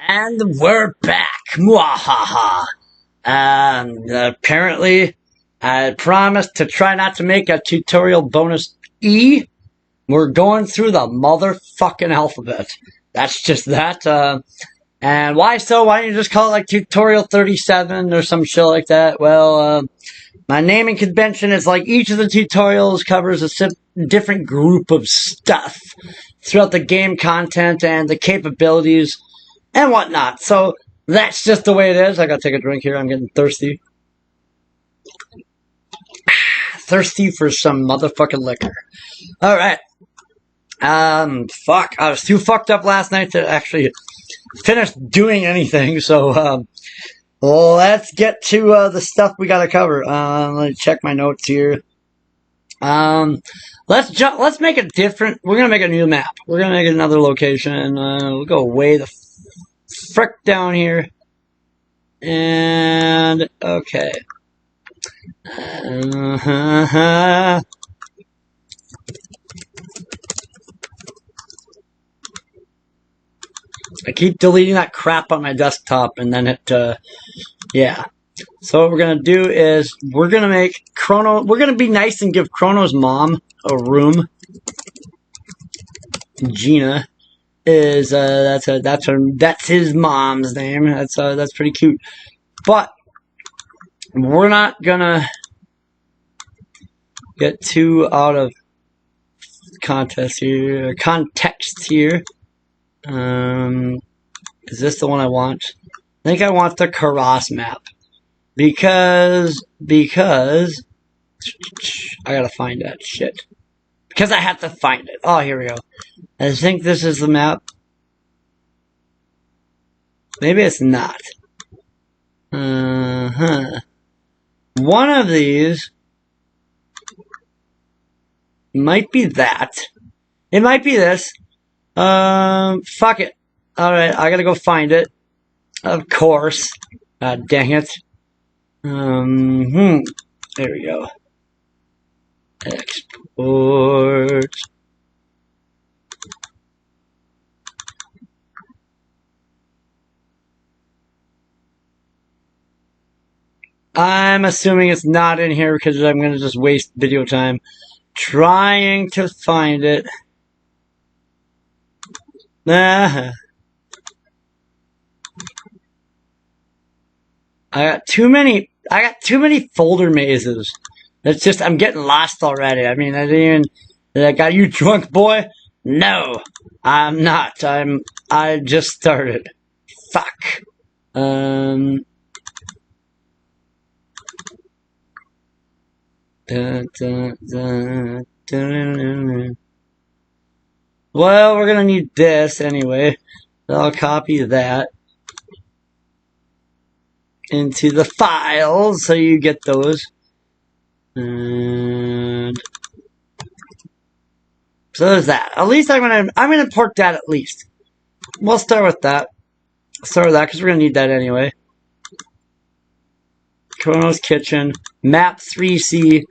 And we're back. Mwahaha. Apparently, I promised to try not to make a tutorial bonus E. We're going through the motherfucking alphabet. That's just that. And why so? Why don't you just call it like tutorial 37 or some shit like that? Well, my naming convention is like each of the tutorials covers a different group of stuff throughout the game content and the capabilities and whatnot. So that's just the way it is. I gotta take a drink here. I'm getting thirsty. Thirsty for some motherfucking liquor. Alright. Fuck. I was too fucked up last night to actually finish doing anything. So, let's get to the stuff we gotta cover. Let me check my notes here. Let's make it different. We're gonna make a new map. We're gonna make another location. We'll go way the frick down here. And okay. I keep deleting that crap on my desktop, and then it, yeah. So what we're gonna do is we're gonna make Chrono. We're gonna be nice and give Chrono's mom a room. Gina is that's his mom's name. That's pretty cute. But we're not gonna get too out of context here. Is this the one I want? I think I want the Karas map. Because I gotta find that shit. Because I have to find it. Oh, here we go. I think this is the map. Maybe it's not. One of these might be that. It might be this. Fuck it. Alright, I gotta go find it. Of course. God dang it. There we go. Export. I'm assuming it's not in here because I'm gonna just waste video time trying to find it. I got too many folder mazes. It's just, I'm getting lost already. I mean, I got you drunk, boy? No, I'm not. I just started. Fuck. Well, we're gonna need this anyway. So I'll copy that into the files so you get those. And so there's that. At least I'm gonna import that at least. We'll start with that. Start with that because we're gonna need that anyway. Chrono's Kitchen, map 3C,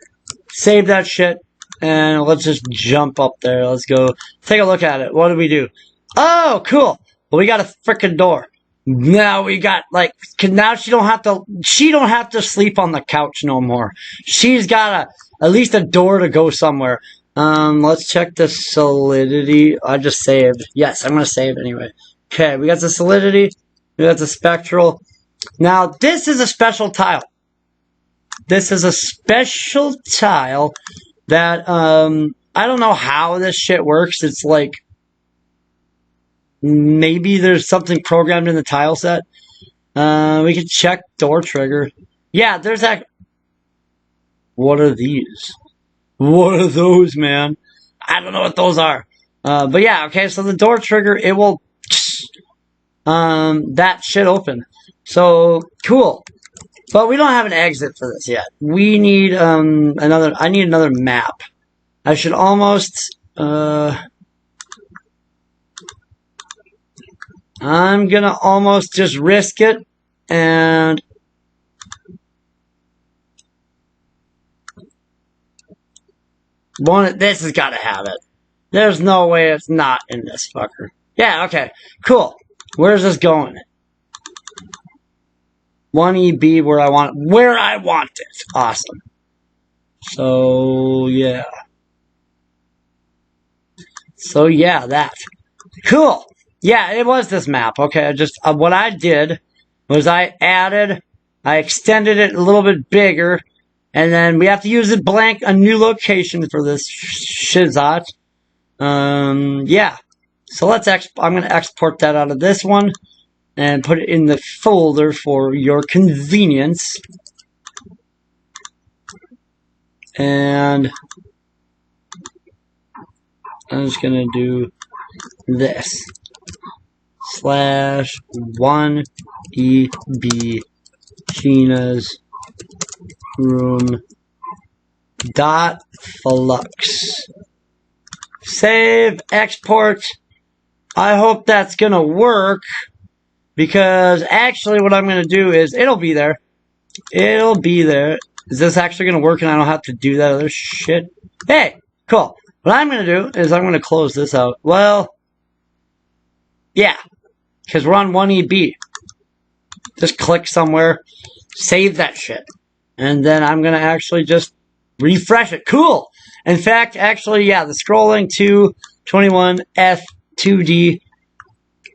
save that shit, and let's just jump up there. Let's go take a look at it. What do we do? Oh, cool. Well, we got a frickin' door. Now we got, like, now she don't have to sleep on the couch no more. She's got at least a door to go somewhere. Let's check the solidity. I just saved. Yes, I'm gonna save anyway. Okay, we got the solidity. We got the spectral. Now, this is a special tile. This is a special tile that, I don't know how this shit works. It's like, maybe there's something programmed in the tile set. We can check door trigger. Yeah, there's that. What are these? What are those, man? I don't know what those are. But yeah, okay, so the door trigger, it will, that shit open. So, cool. But we don't have an exit for this yet. We need, I need another map. I should almost, I'm gonna almost just risk it, and this has gotta have it. There's no way it's not in this fucker. Yeah, okay, cool. Where's this going? 1EB where I want it. Awesome. So yeah. That. Cool. Yeah, it was this map. Okay, what I did was I extended it a little bit bigger, and then we have to use a new location for this shizot. Yeah. So I'm going to export that out of this one and put it in the folder for your convenience. And I'm just going to do this. /1EB Gina's room .flux. Save, export. I hope that's gonna work, because actually what I'm gonna do is it'll be there. It'll be there. Is this actually gonna work and I don't have to do that other shit? Hey, cool. What I'm gonna do is I'm gonna close this out. Well, yeah, because we're on 1EB. Just click somewhere, save that shit, and then I'm gonna actually just refresh it. Cool. In fact, actually, yeah, the scrolling to 21F2D,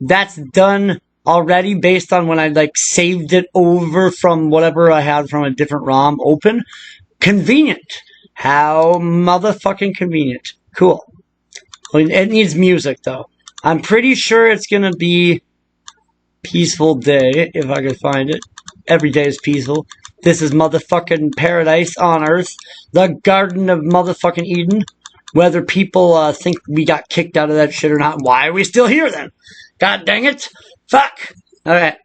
that's done already based on when I saved it over from whatever I had from a different ROM open. Convenient. How motherfucking convenient. Cool. Well, it needs music though. I'm pretty sure it's gonna be Peaceful Day, if I could find it. Every day is peaceful. This is motherfucking paradise on earth. The Garden of motherfucking Eden. Whether people think we got kicked out of that shit or not. Why are we still here then? God dang it. Fuck. Alright.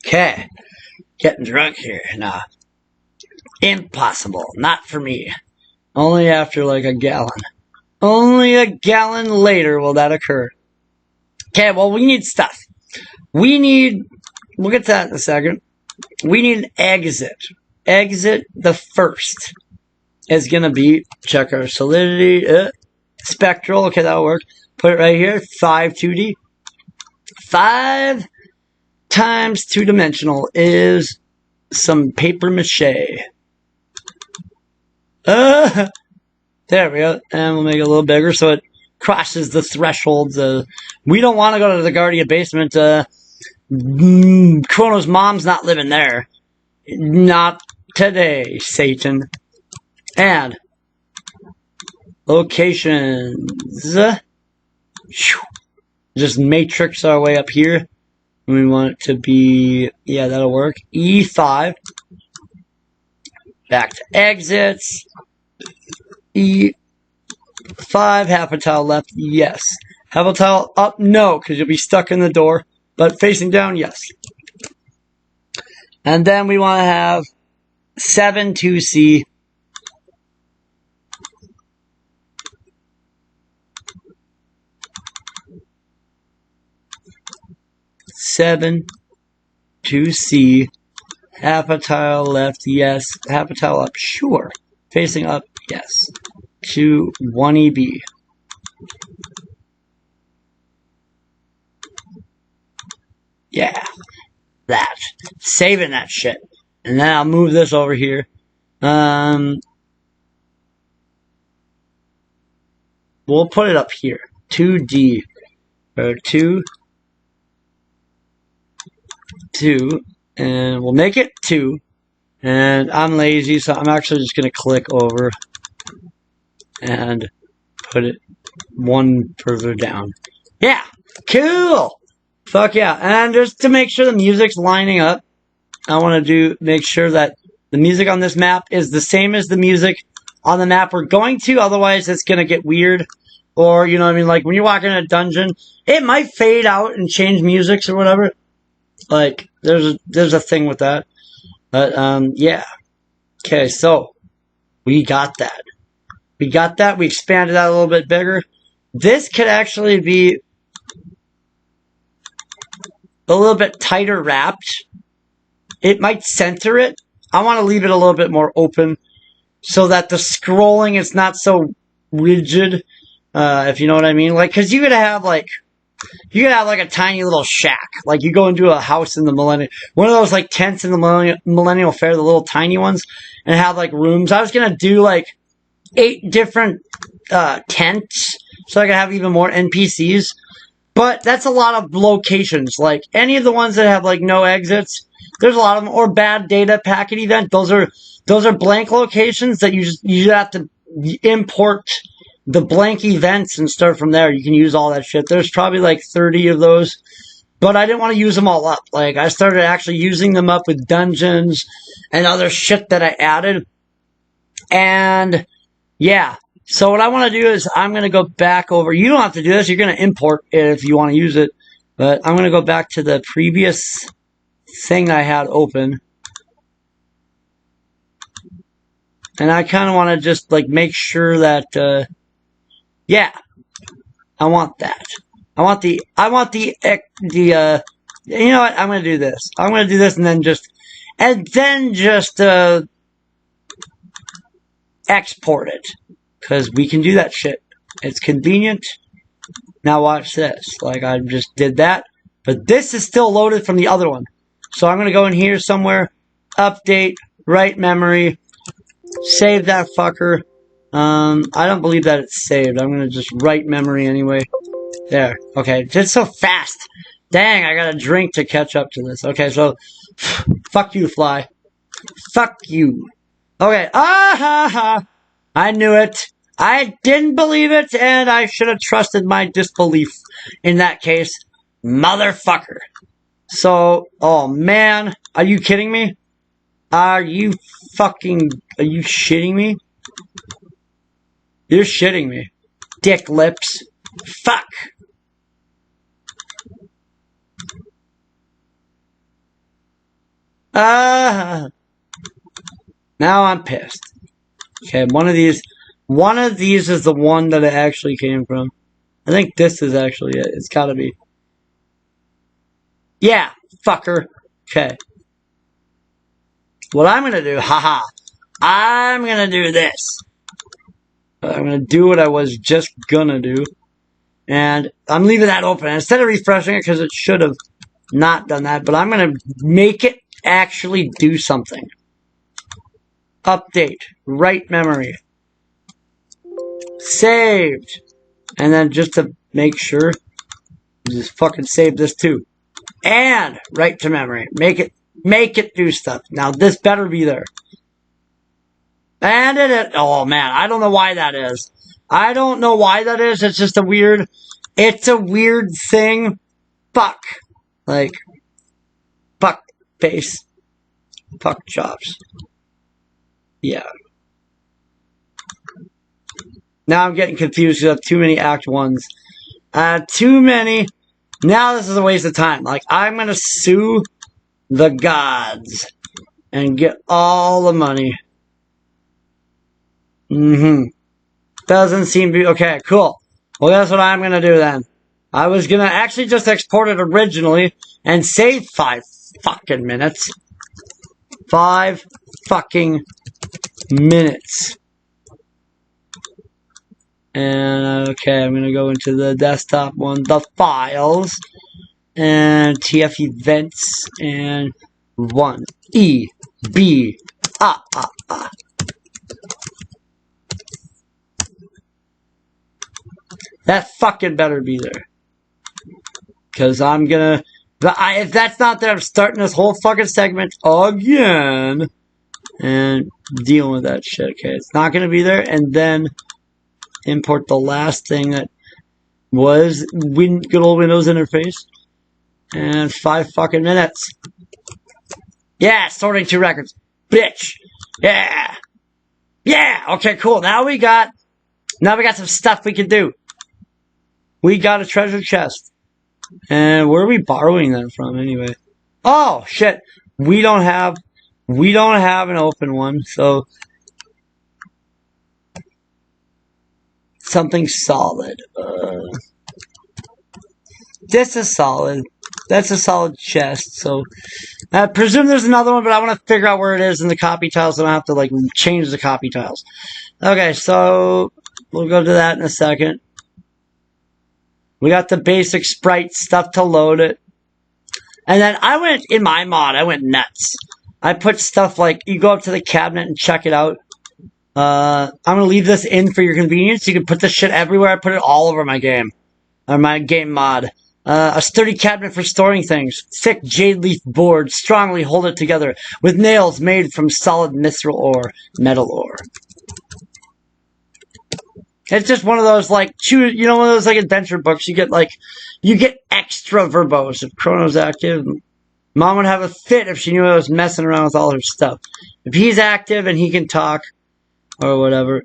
Okay. Getting drunk here. Nah. Impossible. Not for me. Only after a gallon. Only a gallon later will that occur. Okay, well, we need stuff. We'll get to that in a second. We need an exit. Exit the first is going to be, check our solidity, spectral, okay, that'll work. Put it right here, 5 2D. 5 times 2-dimensional is some paper mache. There we go. And we'll make it a little bigger so it crosses the thresholds. We don't want to go to the Guardian basement. Chrono's mom's not living there. Not today, Satan. And locations. Just matrix our way up here. We want it to be, yeah, that'll work. E5. Back to exits. E5, half a tile left, yes. Half a tile up, no, because you'll be stuck in the door. But facing down, yes. And then we want to have 7 2C. Seven 2C. Half a tile left, yes. Half a tile up, sure. Facing up, yes. To 1EB. Yeah. That. Saving that shit. And then I'll move this over here. We'll put it up here. 2D. Or 2. 2. And we'll make it 2. And I'm lazy, so I'm actually just going to click over and put it 1 further down. Yeah! Cool! Fuck yeah. And just to make sure the music's lining up, I want to make sure that the music on this map is the same as the music on the map we're going to, otherwise it's going to get weird. Or, you know what I mean, like when you walk in a dungeon, it might fade out and change musics or whatever. Like, there's a thing with that. But, yeah. Okay, so, we got that. We got that. We expanded that a little bit bigger. This could actually be a little bit tighter wrapped. It might center it. I want to leave it a little bit more open so that the scrolling is not so rigid. if you know what I mean. Like, cause you could have like a tiny little shack. Like, you go into a house in the millennial, one of those like tents in the millennial fair, the little tiny ones, and have like rooms. I was gonna do like 8 different tents, so I could have even more NPCs. But that's a lot of locations. Like, any of the ones that have like no exits, there's a lot of them. Or bad data packet event. Those are blank locations that you have to import the blank events and start from there. You can use all that shit. There's probably like 30 of those, but I didn't want to use them all up. Like, I started actually using them up with dungeons and other shit that I added. And yeah, so what I want to do is I'm going to go back over. You don't have to do this. You're going to import it if you want to use it, but I'm going to go back to the previous thing I had open. And I kind of want to just like make sure that, yeah, I want that. I want the, you know what? I'm going to do this. I'm going to do this and then just export it. Because we can do that shit. It's convenient. Now watch this. Like, I just did that. But this is still loaded from the other one. So I'm going to go in here somewhere. Update. Write memory. Save that fucker. I don't believe that it's saved. I'm going to just write memory anyway. There. Okay. It's so fast. Dang, I got a drink to catch up to this. Okay, so. Fuck you, fly. Fuck you. Okay. Ah ha ha. I knew it. I didn't believe it, and I should have trusted my disbelief in that case. Motherfucker. So, oh man. Are you kidding me? Are you shitting me? You're shitting me. Dick lips. Fuck. Now I'm pissed. Okay, one of these is the one that it actually came from. I think this is actually it. It's gotta be. Yeah, fucker. Okay. What I'm gonna do, haha. I'm gonna do this. I'm gonna do what I was just gonna do. And I'm leaving that open. Instead of refreshing it, because it should have not done that, but I'm gonna make it actually do something. Update. Write memory. Saved. And then just to make sure, just fucking save this too. And write to memory. Make it do stuff. Now this better be there. And it, oh man, I don't know why that is. I don't know why that is. It's just it's a weird thing. Fuck. Like, fuck face. Fuck chops. Yeah. Now I'm getting confused because I have too many Act 1s. Too many. Now this is a waste of time. Like, I'm going to sue the gods and get all the money. Doesn't seem to be... Okay, cool. Well, that's what I'm going to do then. I was going to actually just export it originally and save 5 fucking minutes. 5 fucking minutes. And, okay, I'm going to go into the desktop one, the files, and TF events, and 1, E, B, That fucking better be there. Because I'm gonna... if that's not there, I'm starting this whole fucking segment again. And dealing with that shit. Okay, it's not gonna be there. And then import the last thing that was good old Windows interface. And 5 fucking minutes. Yeah, sorting 2 records. Bitch. Yeah. Yeah. Okay, cool. Now we got some stuff we can do. We got a treasure chest. And where are we borrowing that from anyway? Oh, shit. We don't have an open one, so something solid. This is solid. That's a solid chest, so I presume there's another one, but I want to figure out where it is in the copy tiles, so I don't have to, like, change the copy tiles. Okay, so we'll go to that in a second. We got the basic sprite stuff to load it. And then I went, in my mod, I went nuts. I put stuff like, you go up to the cabinet and check it out. I'm going to leave this in for your convenience. You can put this shit everywhere. I put it all over my game. Or my game mod. A sturdy cabinet for storing things. Thick jade leaf board. Strongly hold it together. With nails made from solid mithril ore. Metal ore. It's just one of those, like, one of those, like, adventure books. You get extra verbose if Chrono's active. Mom would have a fit if she knew I was messing around with all her stuff. If he's active and he can talk, or whatever.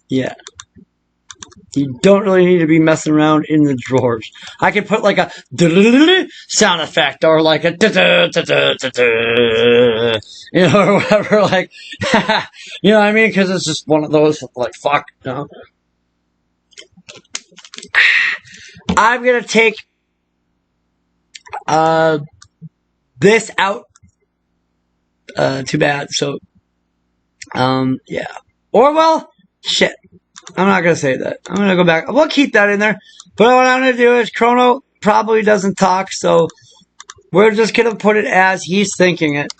Yeah. You don't really need to be messing around in the drawers. I could put like a sound effect or like a or whatever, like, you know what I mean? Because it's just one of those, like, fuck, you know? I'm going to take this out. Too bad. So, yeah. Or, well, shit. I'm not going to say that. I'm going to go back. We'll keep that in there. But what I'm going to do is Chrono probably doesn't talk, so we're just going to put it as he's thinking it.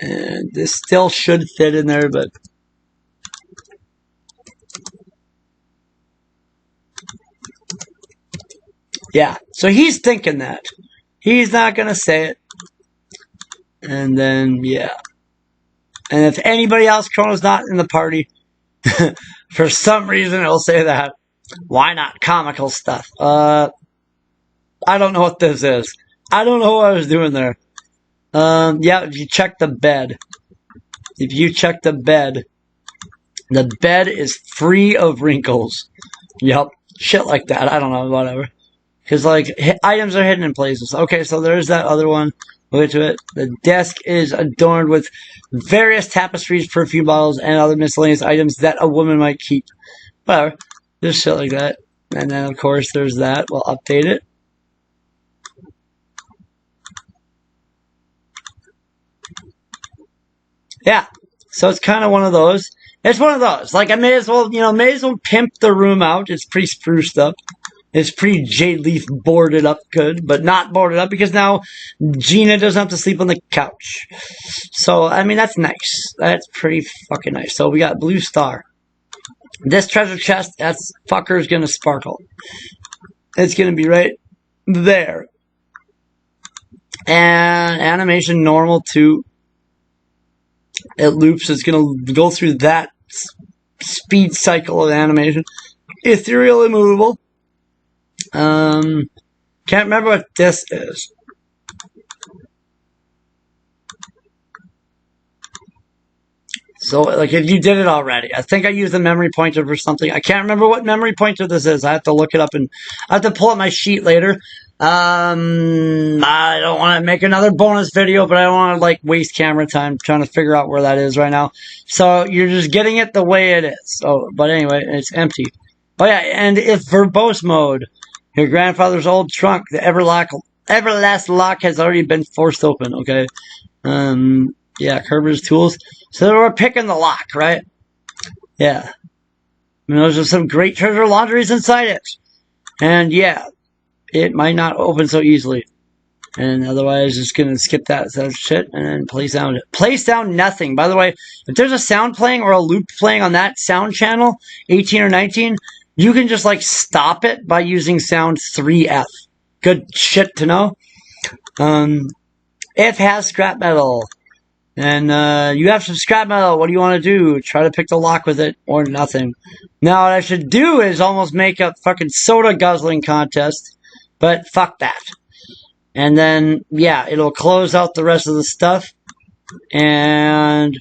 And this still should fit in there, but... yeah, so he's thinking that. He's not going to say it. And then, yeah. And if anybody else, Chrono's not in the party, for some reason it'll say that. Why not comical stuff? I don't know what this is. I don't know what I was doing there. Yeah, if you check the bed. If you check the bed is free of wrinkles. Yep. Shit like that. I don't know, whatever. Because, like, items are hidden in places. Okay, so there's that other one. Look to it. The desk is adorned with various tapestries, perfume bottles, and other miscellaneous items that a woman might keep. Whatever. Just shit like that. And then, of course, there's that. We'll update it. Yeah. So it's kind of one of those. It's one of those. Like, I may as well pimp the room out. It's pretty spruced up. It's pretty jade leaf boarded up good, but not boarded up because now Gina doesn't have to sleep on the couch. So, I mean, that's nice. That's pretty fucking nice. So we got blue star. This treasure chest, that fucker's gonna sparkle. It's gonna be right there. And animation normal too. It loops. It's gonna go through that speed cycle of animation. Ethereal immovable. Can't remember what this is. So, like, if you did it already, I think I used a memory pointer for something. I can't remember what memory pointer this is. I have to look it up and I have to pull up my sheet later. I don't want to make another bonus video, but I don't want to, like, waste camera time trying to figure out where that is right now. So, you're just getting it the way it is. So, but anyway, it's empty. Oh yeah, and if verbose mode, your grandfather's old trunk, the everlast lock has already been forced open, okay? Yeah, Kerber's tools. So we're picking the lock, right? Yeah. I mean, those are some great treasure laundries inside it. And yeah, it might not open so easily. And otherwise, just gonna skip that shit and then place down it. Place down nothing. By the way, if there's a sound playing or a loop playing on that sound channel, 18 or 19, you can just, like, stop it by using sound 3F. Good shit to know. If has scrap metal. And, you have some scrap metal. What do you want to do? Try to pick the lock with it or nothing. Now, what I should do is almost make a fucking soda guzzling contest. But fuck that. And then, yeah, it'll close out the rest of the stuff. And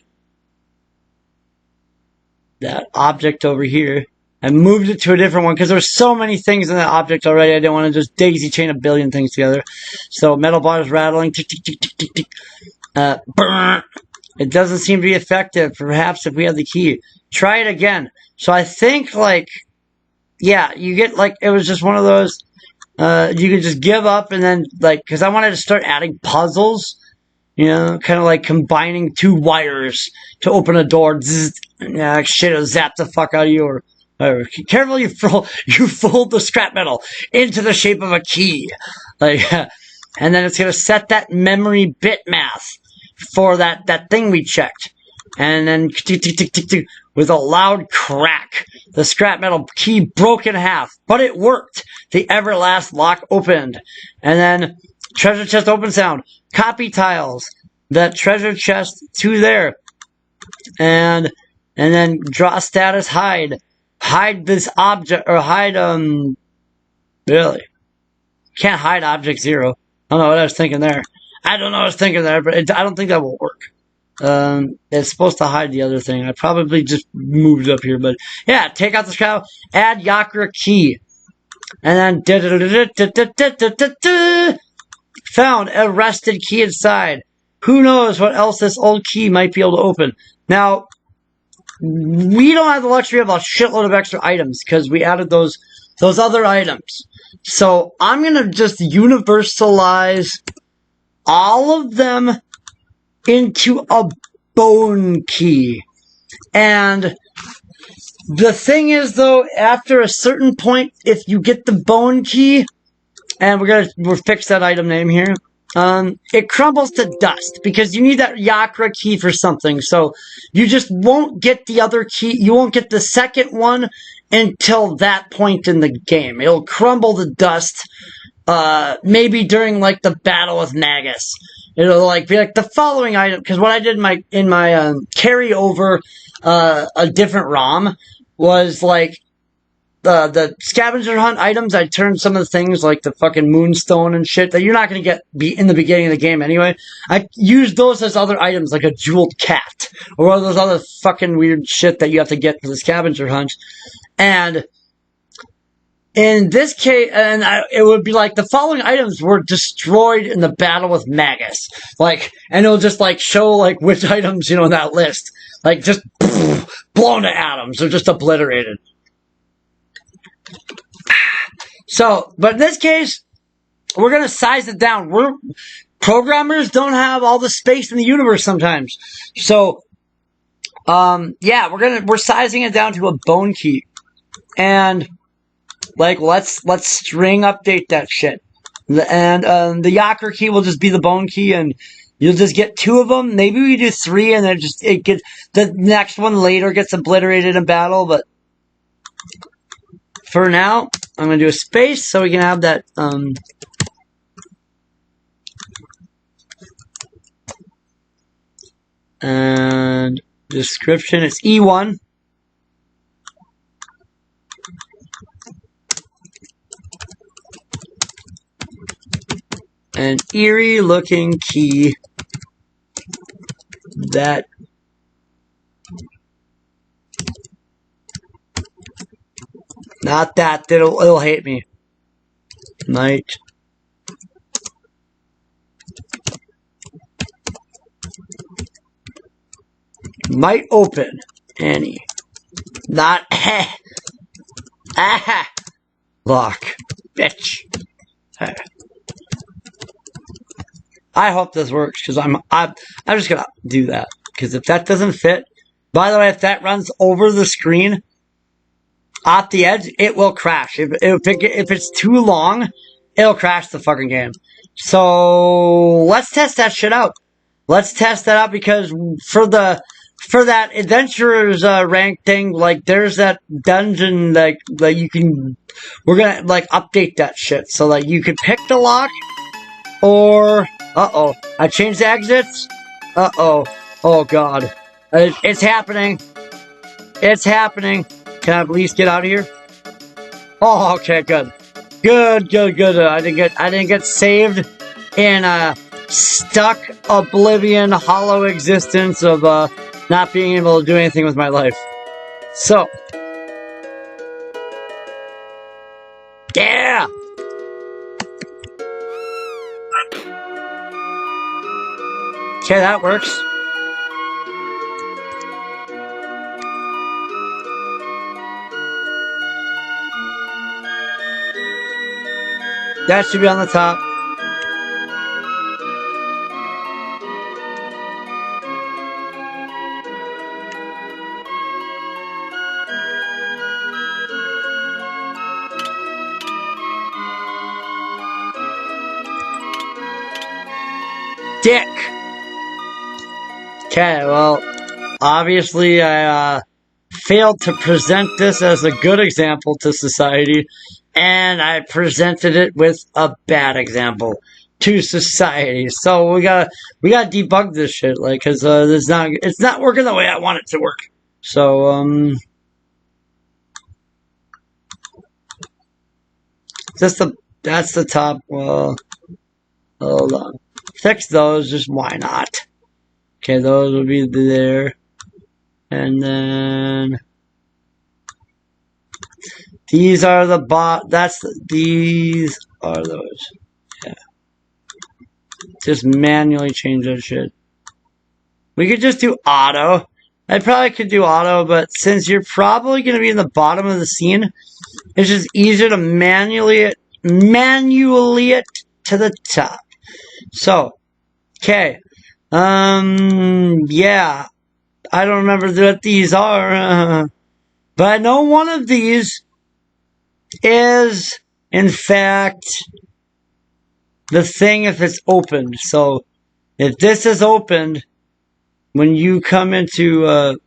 that object over here. I moved it to a different one because there's so many things in that object already. I didn't want to just daisy chain a billion things together. So metal bars rattling. Tick, tick, tick, tick, tick, tick. It doesn't seem to be effective. Perhaps if we have the key. Try it again. So I think, like, yeah, you get, like, it was just one of those, you could just give up and then, like, because I wanted to start adding puzzles. You know, kind of like combining two wires to open a door. Zzz, yeah, shit will zap the fuck out of you. Or careful, you fold the scrap metal into the shape of a key. Like, and then it's going to set that memory bit math for that thing we checked. And then, with a loud crack, the scrap metal key broke in half. But it worked. The Everlast lock opened. And then, treasure chest open sound. Copy tiles. That treasure chest to there. And then draw status hide. Hide this object, or hide, really. Can't hide object 0. I don't know what I was thinking there. I don't know what I was thinking there, but I don't think that will work. It's supposed to hide the other thing. I probably just moved it up here, but yeah, take out the scrap, add Yakra key. And then found a rusted key inside. Who knows what else this old key might be able to open. Now, we don't have the luxury of a shitload of extra items because we added those other items. So I'm going to just universalize all of them into a bone key. And the thing is, though, after a certain point, if you get the bone key, and we'll fix that item name here, it crumbles to dust because you need that Yakra key for something. So you just won't get the other key. You won't get the second one until that point in the game. It'll crumble to dust, maybe during like the battle with Magus. It'll like be like the following item, because what I did in my carryover a different ROM was like the scavenger hunt items. I turned some of the things like the fucking moonstone and shit that you're not gonna get in the beginning of the game anyway. I used those as other items like a jeweled cat or one of those other fucking weird shit that you have to get for the scavenger hunt. And in this case, it would be like the following items were destroyed in the battle with Magus. Like, and it'll just like show like which items, you know, in that list. Like just blown to atoms or just obliterated. So, but in this case, we're going to size it down. Programmers don't have all the space in the universe sometimes. So, yeah, we're sizing it down to a bone key. And like, let's string update that shit. And the Yakra key will just be the bone key, and you'll just get 2 of them. Maybe we do 3, and then it gets the next one later gets obliterated in battle. But for now, I'm gonna do a space so we can have that. And description, it's E1. An eerie looking key that not that it'll hate me. Might open any not lock bitch. I hope this works because I'm just gonna do that, because if that doesn't fit, by the way, if that runs over the screen at the edge, it will crash. If it's too long, it'll crash the fucking game. So let's test that shit out. Let's test that out, because for that adventurer's rank thing, like there's that dungeon that you can. We're gonna like update that shit so that you can pick the lock. Or, uh-oh, I changed the exits? Uh-oh, oh god. It's happening. It's happening. Can I at least get out of here? Oh, okay, good. Good. I didn't get saved in a stuck oblivion, hollow existence of, not being able to do anything with my life. So. Yeah! Okay, that works. That should be on the top. dick! Okay, well, obviously I failed to present this as a good example to society, and I presented it with a bad example to society. So we gotta debug this shit, like, cause it's not working the way I want it to work. So that's the top. Well, hold on, fix those. Just why not? Okay, those will be there. And then these are the these are those. Yeah. Just manually change that shit. We could just do auto. I probably could do auto, but since you're probably going to be in the bottom of the scene, it's just easier to manually it to the top. So, okay. Yeah. I don't remember what these are, but I know one of these is, in fact, the thing if it's opened. So, if this is opened, when you come into,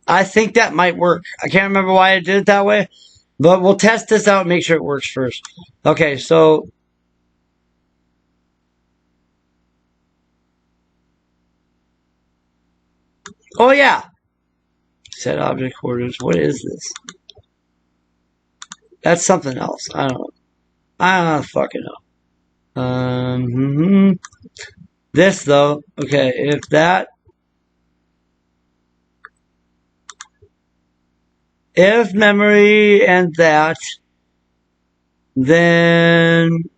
I think that might work. I can't remember why I did it that way, but we'll test this out and make sure it works first. Okay, so oh yeah, set object coordinates. What is this? That's something else. I don't know. I don't fucking know. This though. Okay, if memory and that, then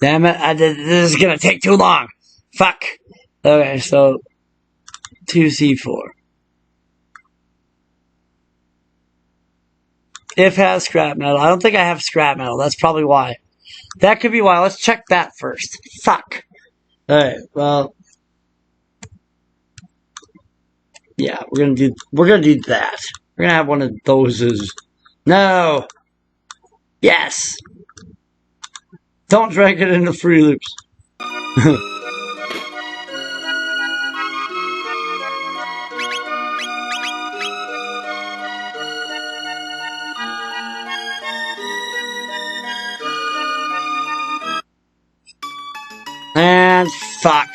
damn it, this is gonna take too long. Fuck. Okay, so 2C4. If has scrap metal. I don't think I have scrap metal. That's probably why. That could be why. Let's check that first. Fuck. Alright, well. Yeah, we're gonna do that. We're gonna have one of those. No. Yes. Don't drag it into free loops. And fuck.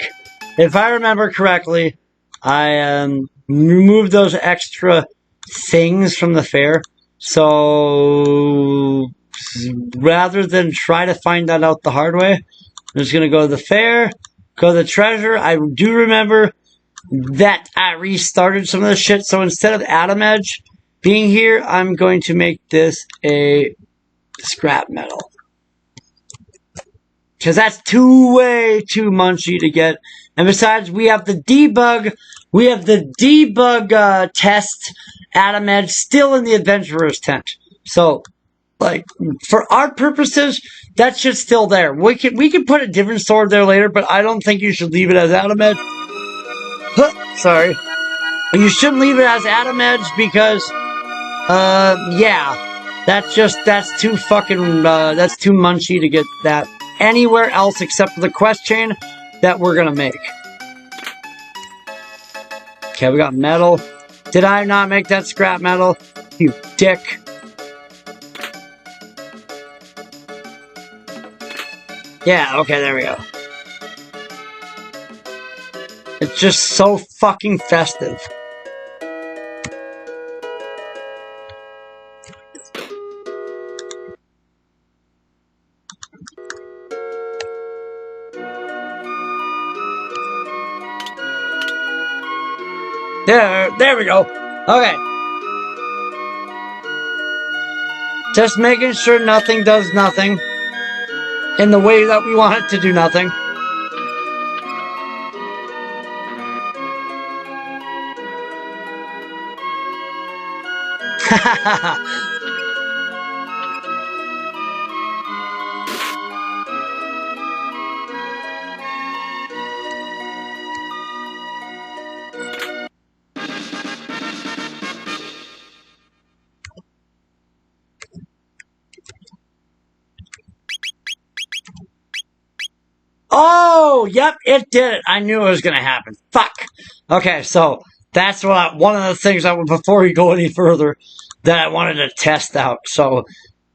If I remember correctly, I removed those extra things from the fair. So rather than try to find that out the hard way, I'm just going to go to the fair, go to the treasure. I do remember that I restarted some of the shit. So instead of Atom Edge being here, I'm going to make this a scrap metal. Because that's way too munchy to get. And besides, we have the debug test Atom Edge still in the Adventurer's tent. So, like, for our purposes, that shit's still there. We can put a different sword there later, but I don't think you should leave it as Atom Edge. Sorry. You shouldn't leave it as Atom Edge because, yeah. That's too fucking, that's too munchy to get that anywhere else except for the quest chain that we're gonna make. Okay, we got metal. Did I not make that scrap metal? You dick. Yeah, okay, there we go. It's just so fucking festive. There we go. Okay. Just making sure nothing does nothing in the way that we want it to do nothing. Oh, yep, it did it. I knew it was going to happen. Fuck. Okay, so that's one of the things before we go any further, that I wanted to test out. So,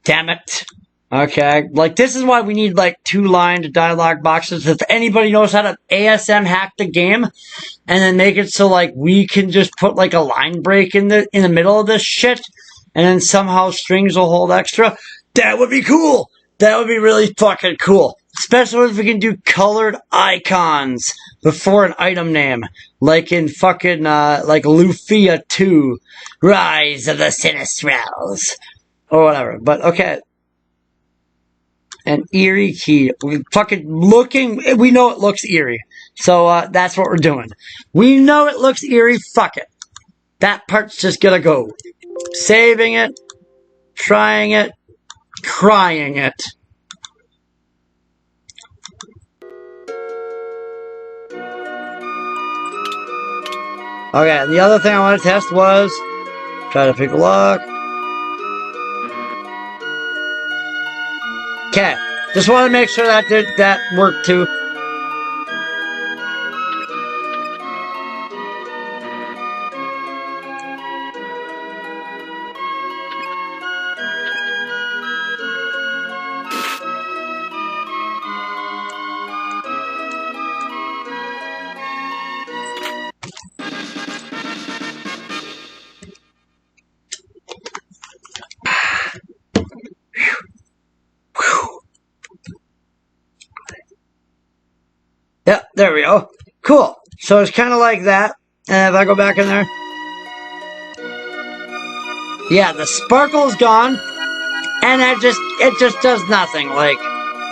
damn it. Okay, like this is why we need like 2-line dialogue boxes. If anybody knows how to ASM hack the game, and then make it so like we can just put like a line break in the middle of this shit, and then somehow strings will hold extra, that would be cool. That would be really fucking cool. Especially if we can do colored icons before an item name. Like in fucking, like Lufia 2, Rise of the Sinistrals. Or whatever. But, okay. An eerie key. We know it looks eerie. So, that's what we're doing. We know it looks eerie, fuck it. That part's just gonna go. Saving it. Trying it. Crying it. Okay, and the other thing I want to test was try to pick a lock. Okay, just want to make sure that worked too. Yep, there we go. Cool. So it's kind of like that. And if I go back in there. Yeah, the sparkle's gone. And it just does nothing. Like,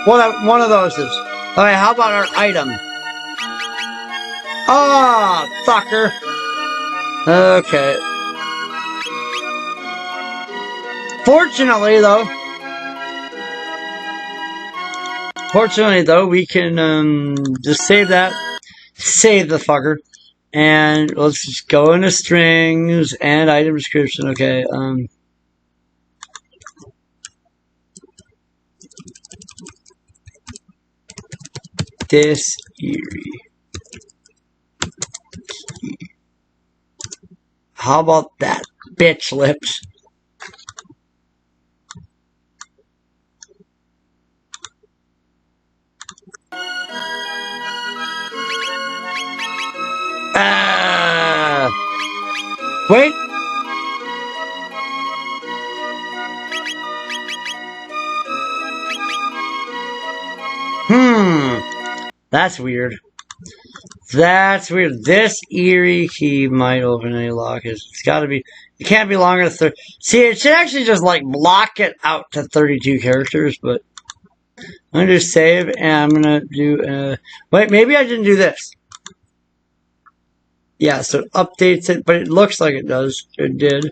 one of those is. Okay, how about our item? Oh, fucker. Okay. Fortunately, though, we can just save that. Save the fucker. And let's just go into strings and item description. Okay. This eerie. How about that? Bitch lips. Wait. That's weird. That's weird. This eerie key might open any lock. It's gotta be. It can't be longer than 30. See, it should actually just like block it out to 32 characters, but I'm gonna do save and I'm gonna do. Wait, maybe I didn't do this. Yeah, so it updates it, but it looks like it does. It did.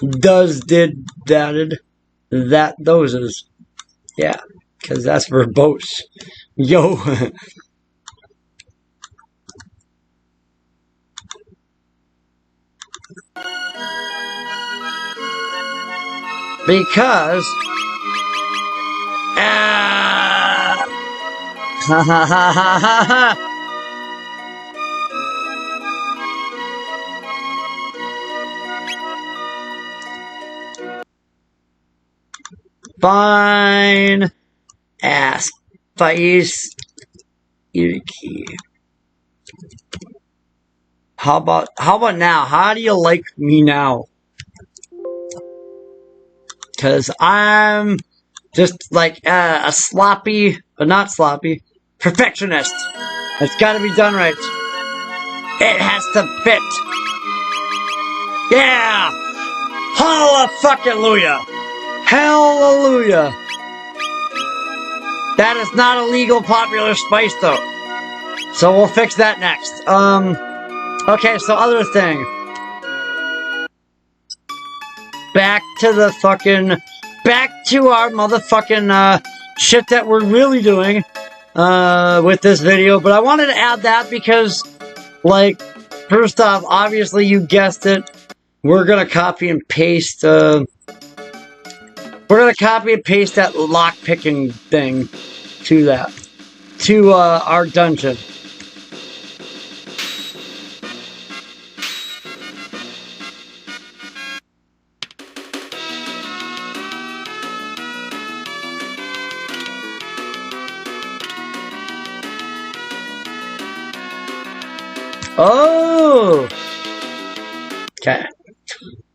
Those is. Yeah, because that's verbose. Yo. Because. Ha ha ha ha ha ha. Fine ass face key. How about now? How do you like me now? Cause I'm just like a sloppy, but not sloppy, perfectionist. It's gotta be done right. It has to fit. Yeah! Hallelujah! Hallelujah! That is not a legal popular spice though. So we'll fix that next. Okay, so other thing. Back to our motherfucking, shit that we're really doing, with this video. But I wanted to add that because, like, first off, obviously you guessed it, we're gonna copy and paste, that lock-picking thing to to our dungeon. Oh! Okay.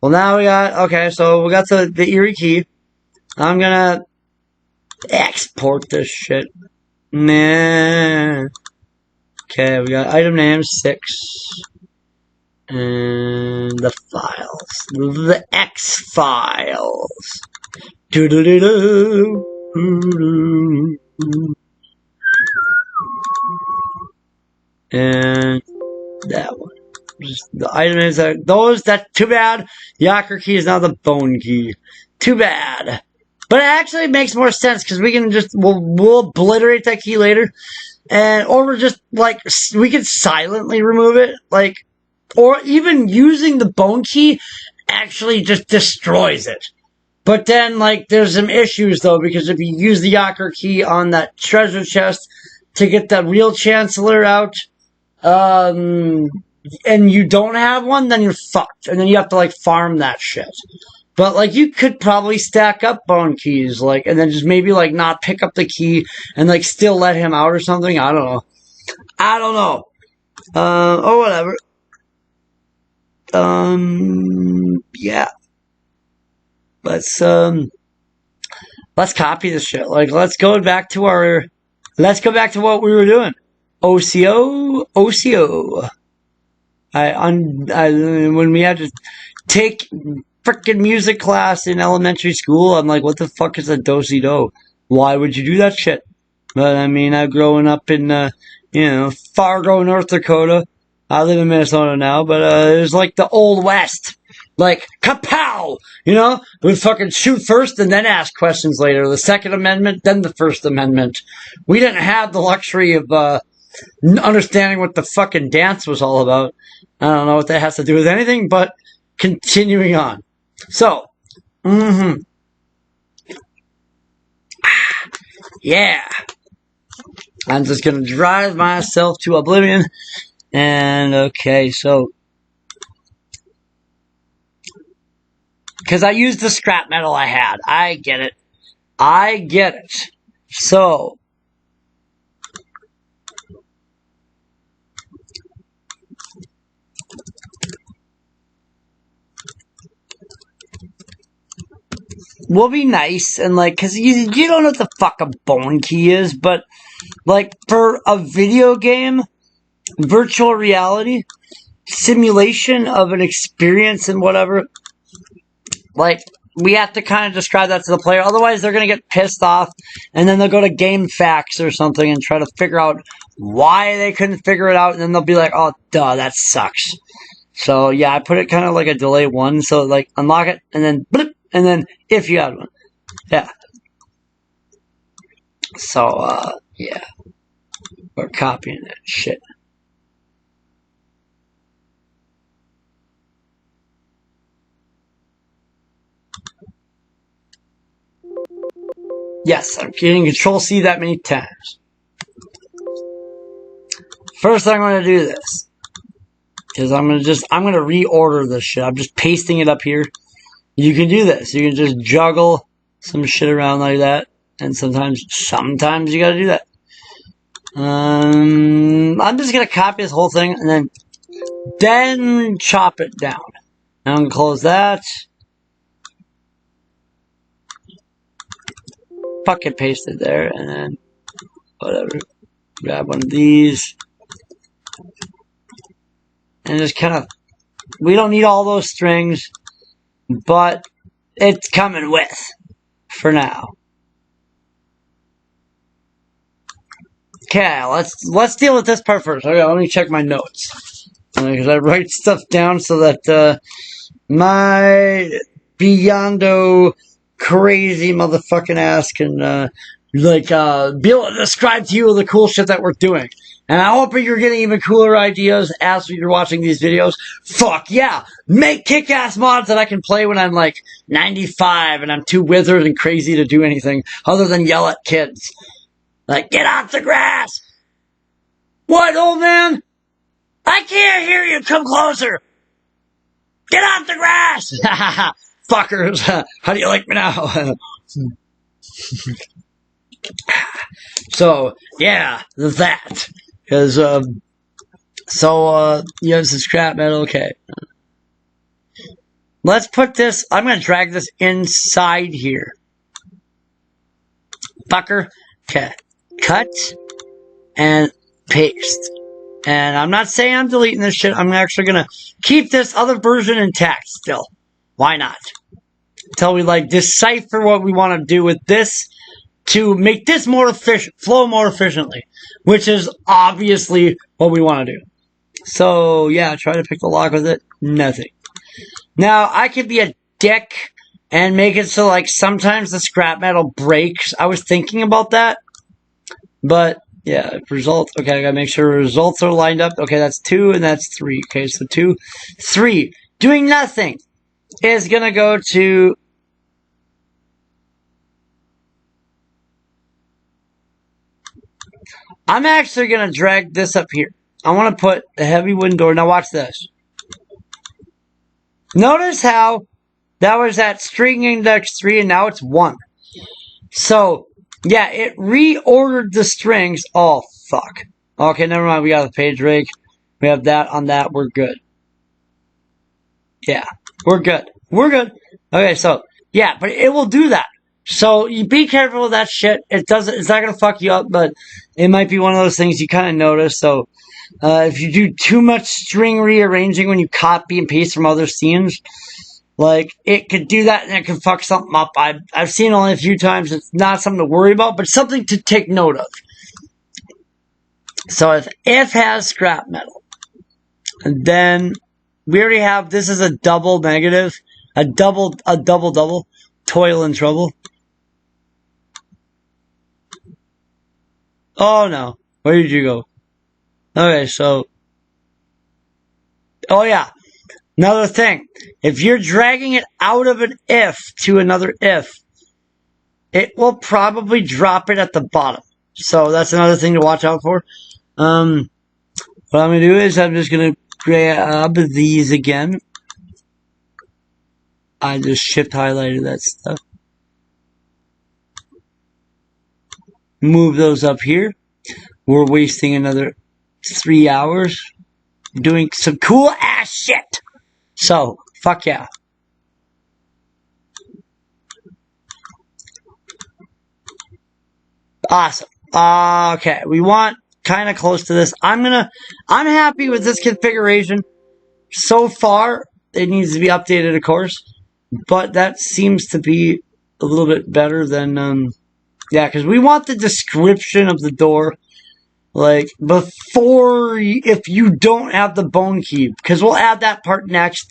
Well, now we got... Okay, so we got the Eerie key. I'm gonna export this shit. Nah. Okay, we got item name 6. And the files. The X files. Doo-doo-doo-doo. And that one. Just the item names are those. That's too bad. The Yaker key is now the bone key. Too bad. But it actually makes more sense because we can just we'll obliterate that key later, or we're just like we can silently remove it, like, or even using the bone key actually just destroys it. But then like there's some issues though, because if you use the Yaker key on that treasure chest to get that real Chancellor out, and you don't have one, then you're fucked, and then you have to like farm that shit. But, like, you could probably stack up bone keys, like, and then just maybe, like, not pick up the key and, like, still let him out or something. I don't know. I don't know. Or whatever. Yeah. Let's copy this shit. Like, let's go back to what we were doing. OCO. When we had to take frickin' music class in elementary school, I'm like, what the fuck is a do-si-do? Why would you do that shit? But I mean, I'm growing up in, Fargo, North Dakota. I live in Minnesota now, but it was like the Old West. Like, kapow! We'd fucking shoot first and then ask questions later. The Second Amendment, then the First Amendment. We didn't have the luxury of, understanding what the fucking dance was all about. I don't know what that has to do with anything, but continuing on. So, yeah. I'm just gonna drive myself to oblivion. And, okay, so. Because I used the scrap metal I had. I get it. So. Will be nice, and like, cause you don't know what the fuck a bone key is, but like for a video game, virtual reality, simulation of an experience and whatever, like we have to kind of describe that to the player, otherwise they're gonna get pissed off, and then they'll go to GameFAQs or something and try to figure out why they couldn't figure it out, and then they'll be like, oh duh, that sucks. So yeah, I put it kind of like a delay 1, so like unlock it, and then blip. And then, if you had one. Yeah. So, yeah. We're copying that shit. Yes, I'm getting Control-C that many times. First, I'm going to do this. Because I'm going to reorder this shit. I'm just pasting it up here. You can do this. You can just juggle some shit around like that. And sometimes you gotta do that. I'm just gonna copy this whole thing and then chop it down. Now I'm gonna close that. Fucking paste it there, and then whatever. Grab one of these. And just kind of, we don't need all those strings. But it's coming with, for now. Okay, let's deal with this part first. Okay, let me check my notes. Because I write stuff down so that my Beyondo crazy motherfucking ass can be able to describe to you the cool shit that we're doing. And I hope you're getting even cooler ideas as you're watching these videos. Fuck yeah! Make kick-ass mods that I can play when I'm like 95 and I'm too withered and crazy to do anything other than yell at kids. Like, get off the grass! What, old man? I can't hear you, come closer! Get off the grass! Fuckers, how do you like me now? So, yeah, that. Because, you have some scrap metal, okay. Let's put this, I'm gonna drag this inside here. Fucker. Okay. Cut. And paste. And I'm not saying I'm deleting this shit, I'm actually gonna keep this other version intact still. Why not? Until we, like, decipher what we want to do with this to make this more efficient, flow more efficiently. Which is obviously what we want to do. So, yeah, try to pick the lock with it. Nothing. Now, I could be a dick and make it so, like, sometimes the scrap metal breaks. I was thinking about that. But, yeah, results. Okay, I gotta make sure results are lined up. Okay, that's 2 and that's 3. Okay, so 2, 3. Doing nothing is gonna go to... I'm actually gonna drag this up here. I want to put the heavy wooden door. Now watch this. Notice how that was at string index 3 and now it's 1. So, yeah, it reordered the strings. Oh, fuck. Okay, never mind. We got the page break. We have that on that. We're good. Yeah, we're good. We're good. Okay, so, yeah, but it will do that. So, you be careful with that shit. It's not gonna fuck you up, but it might be one of those things you kind of notice. So, if you do too much string rearranging when you copy and paste from other scenes, like, it could do that and it can fuck something up. I've seen it only a few times. It's not something to worry about, but something to take note of. So if has scrap metal, and then we already have, this is a double negative, a double, toil and trouble. Oh no, where did you go? Okay, so, oh yeah, another thing, if you're dragging it out of an if to another if, it will probably drop it at the bottom. So that's another thing to watch out for. What I'm going to do is I'm just going to grab these again. I just shift highlighted that stuff. Move those up here. We're wasting another 3 hours doing some cool ass shit. So, fuck yeah. Awesome. Okay, we want kind of close to this. I'm happy with this configuration. So far, it needs to be updated, of course. But that seems to be a little bit better than, yeah, because we want the description of the door, like, before, if you don't have the bone key, because we'll add that part next.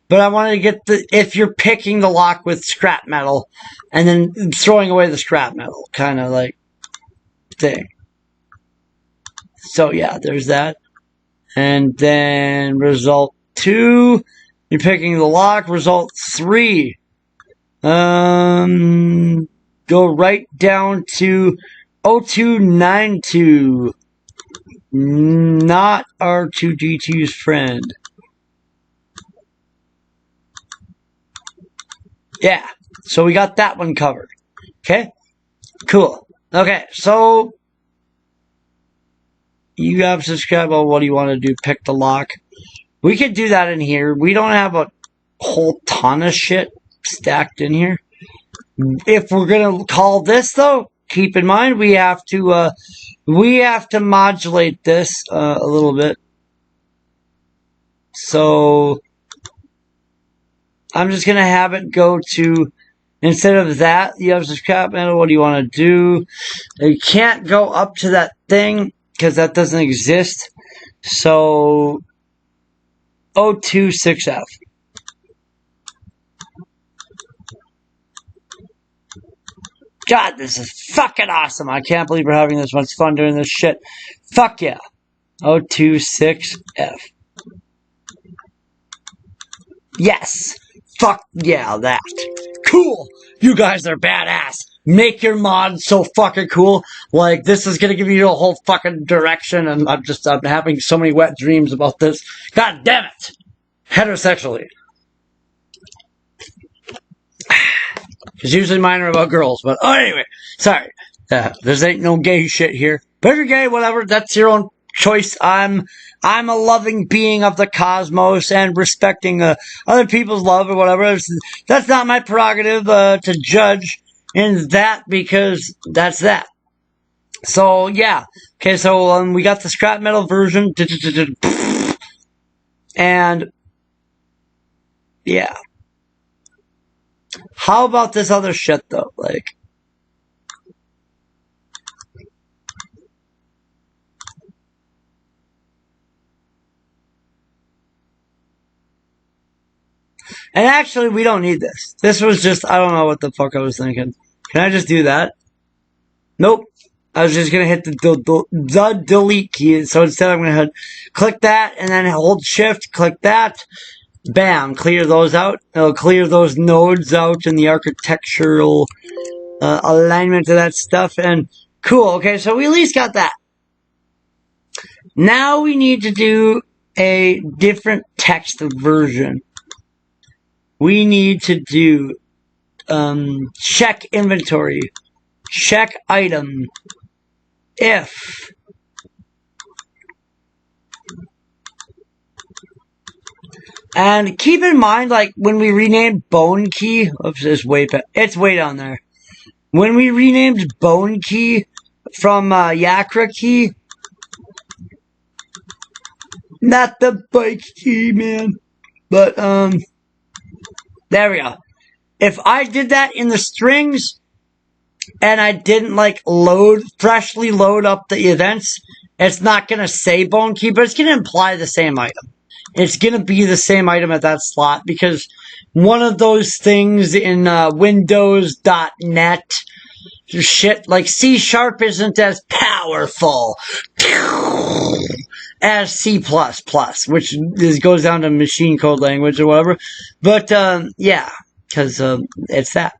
But I wanted to get if you're picking the lock with scrap metal, and then throwing away the scrap metal, kind of like, thing. So yeah, there's that. And then result 2, you're picking the lock. Result 3, go right down to 0292. Not R2D2's friend. Yeah, so we got that one covered. Okay, cool. Okay, so you have subscribed. Well, what do you want to do? Pick the lock. We could do that in here. We don't have a whole ton of shit stacked in here. If we're gonna call this, though, keep in mind we have to modulate this a little bit. So I'm just gonna have it go to, instead of that, you have scrap metal. What do you want to do? You can't go up to that thing because that doesn't exist. So 026F. God, this is fucking awesome. I can't believe we're having this much fun doing this shit. Fuck yeah. 026F. Yes. Fuck yeah, that. Cool. You guys are badass. make your mod so fucking cool. Like, this is gonna give you a whole fucking direction, and I'm having so many wet dreams about this. God damn it! Heterosexually. Because usually mine are about girls, but anyway, sorry. There ain't no gay shit here. But if you're gay, whatever, that's your own choice. I'm a loving being of the cosmos and respecting other people's love or whatever. That's not my prerogative to judge in that, because that's that. So yeah, okay. So we got the scrap metal version, and yeah. How about this other shit though? Like, and actually, we don't need this. This was just, I don't know what the fuck I was thinking. Can I just do that? Nope. I was just gonna hit the delete key. So instead, I'm gonna click that and then hold shift, click that. Bam, clear those out. It'll clear those nodes out in the architectural alignment of that stuff. And cool, okay, so we at least got that. Now we need to do a different text version. We need to do check inventory, check item, if and keep in mind, like, when we renamed Bone Key, oops, it's way down there. When we renamed Bone Key from Yakra Key, not the bike key, man, but there we go. If I did that in the strings and I didn't like freshly load up the events, it's not gonna say Bone Key, but it's gonna imply the same item. It's going to be the same item at that slot, because one of those things in Windows.net shit, like C# isn't as powerful as C++, which goes down to machine code language or whatever. But, yeah, because it's that.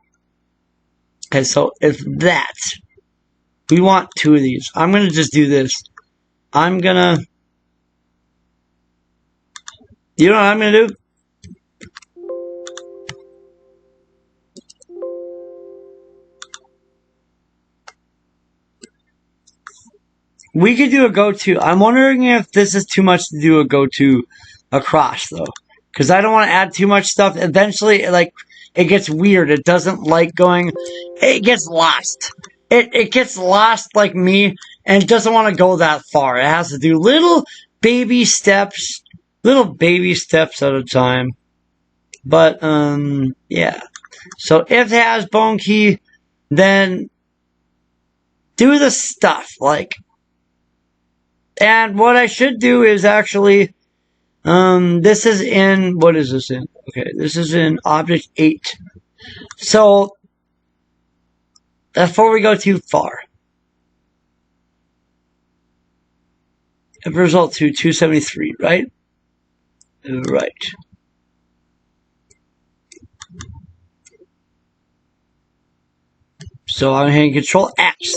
Okay, so if that, we want two of these. I'm going to just do this. You know what I'm going to do? We could do a go-to. I'm wondering if this is too much to do a go-to across, though. Because I don't want to add too much stuff. Eventually, like, it gets weird. It doesn't like going... It gets lost. It gets lost like me, and it doesn't want to go that far. It has to do little baby steps... Little baby steps at a time. But, yeah. So, if it has Bone Key, then do the stuff, like. And what I should do is actually, this is in, what is this in? Okay, this is in Object 8. So, before we go too far, result to 273, right? Right. So I'm hitting Control X.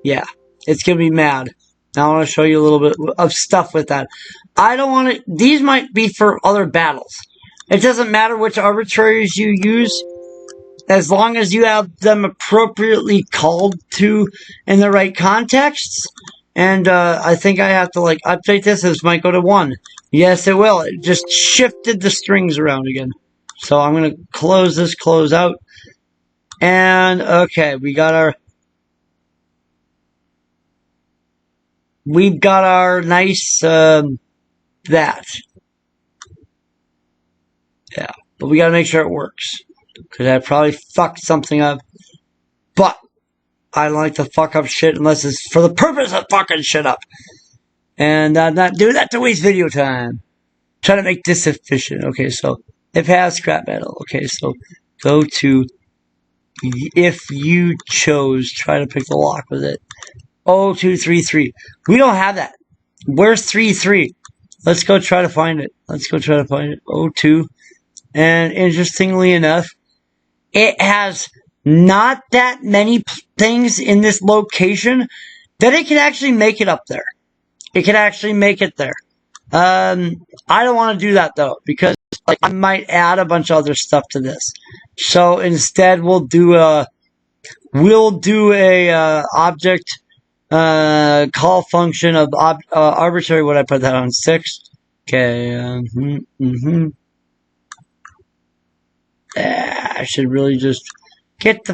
Yeah, it's gonna be mad. Now I want to show you a little bit of stuff with that. I don't want to... These might be for other battles. It doesn't matter which arbitraries you use, as long as you have them appropriately called to in the right contexts. And I think I have to, like, update this. This might go to 1. Yes, it will. It just shifted the strings around again. So I'm going to close this, close out. And, okay, we've got our nice, that. Yeah, but we got to make sure it works. Because I probably fucked something up. But I don't like to fuck up shit unless it's for the purpose of fucking shit up. And not do that to waste video time. Try to make this efficient. Okay, so if it has scrap metal. Okay, so go to if you chose. Try to pick the lock with it. 0233. We don't have that. Where's 33? Let's go try to find it. 02. And interestingly enough, it has not that many things in this location that it can actually make it up there. It can actually make it there. I don't want to do that though, because like I might add a bunch of other stuff to this. So instead, we'll do a object call function of arbitrary. What I put that on 6? Okay. I should really just get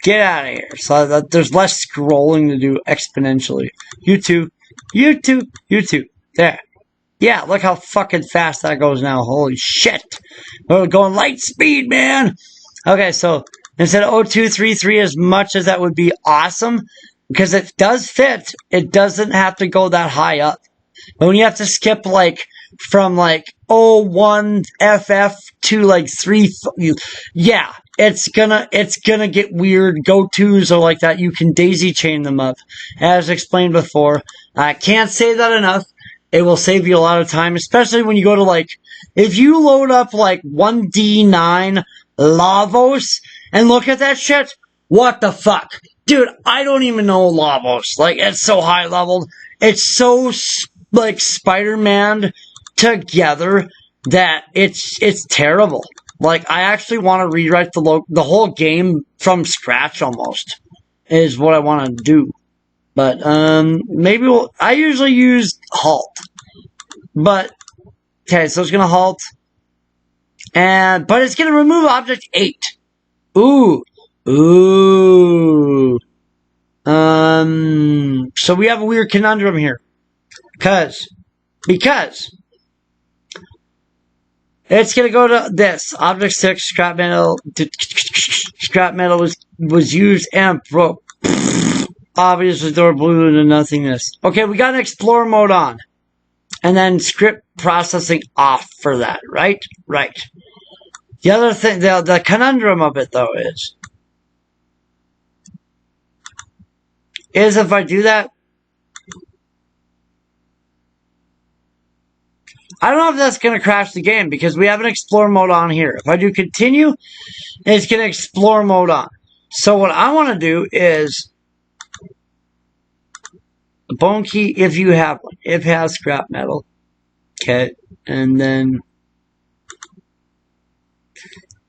out of here, so that there's less scrolling to do exponentially. YouTube. There. Yeah, look how fucking fast that goes now. Holy shit. We're going light speed, man. Okay, so instead of 0233, as much as that would be awesome, because it does fit, it doesn't have to go that high up. But when you have to skip like from like 01 FF to like 3, yeah, it's gonna get weird. Go-tos are like that. You can daisy chain them up, as explained before. I can't say that enough. It will save you a lot of time, especially when you go to like, if you load up like 1D9 Lavos and look at that shit, what the fuck? Dude, I don't even know Lavos. Like, it's so high leveled. It's so like Spider-Man together that it's terrible. Like, I actually want to rewrite the whole game from scratch almost, is what I want to do. But, maybe I usually use halt. But, okay, so it's gonna halt. But it's gonna remove object 8. Ooh. So we have a weird conundrum here. Because it's gonna go to this. Object 6, scrap metal. Scrap metal was used and broke. Obviously, door blew to nothingness. Okay, we got an explore mode on. And then script processing off for that, right? Right. The other thing, the conundrum of it, though, is if I do that, I don't know if that's going to crash the game, because we have an explore mode on here. If I do continue, it's going to explore mode on. So what I want to do is a bone key, if you have one. If it has scrap metal. Okay. And then,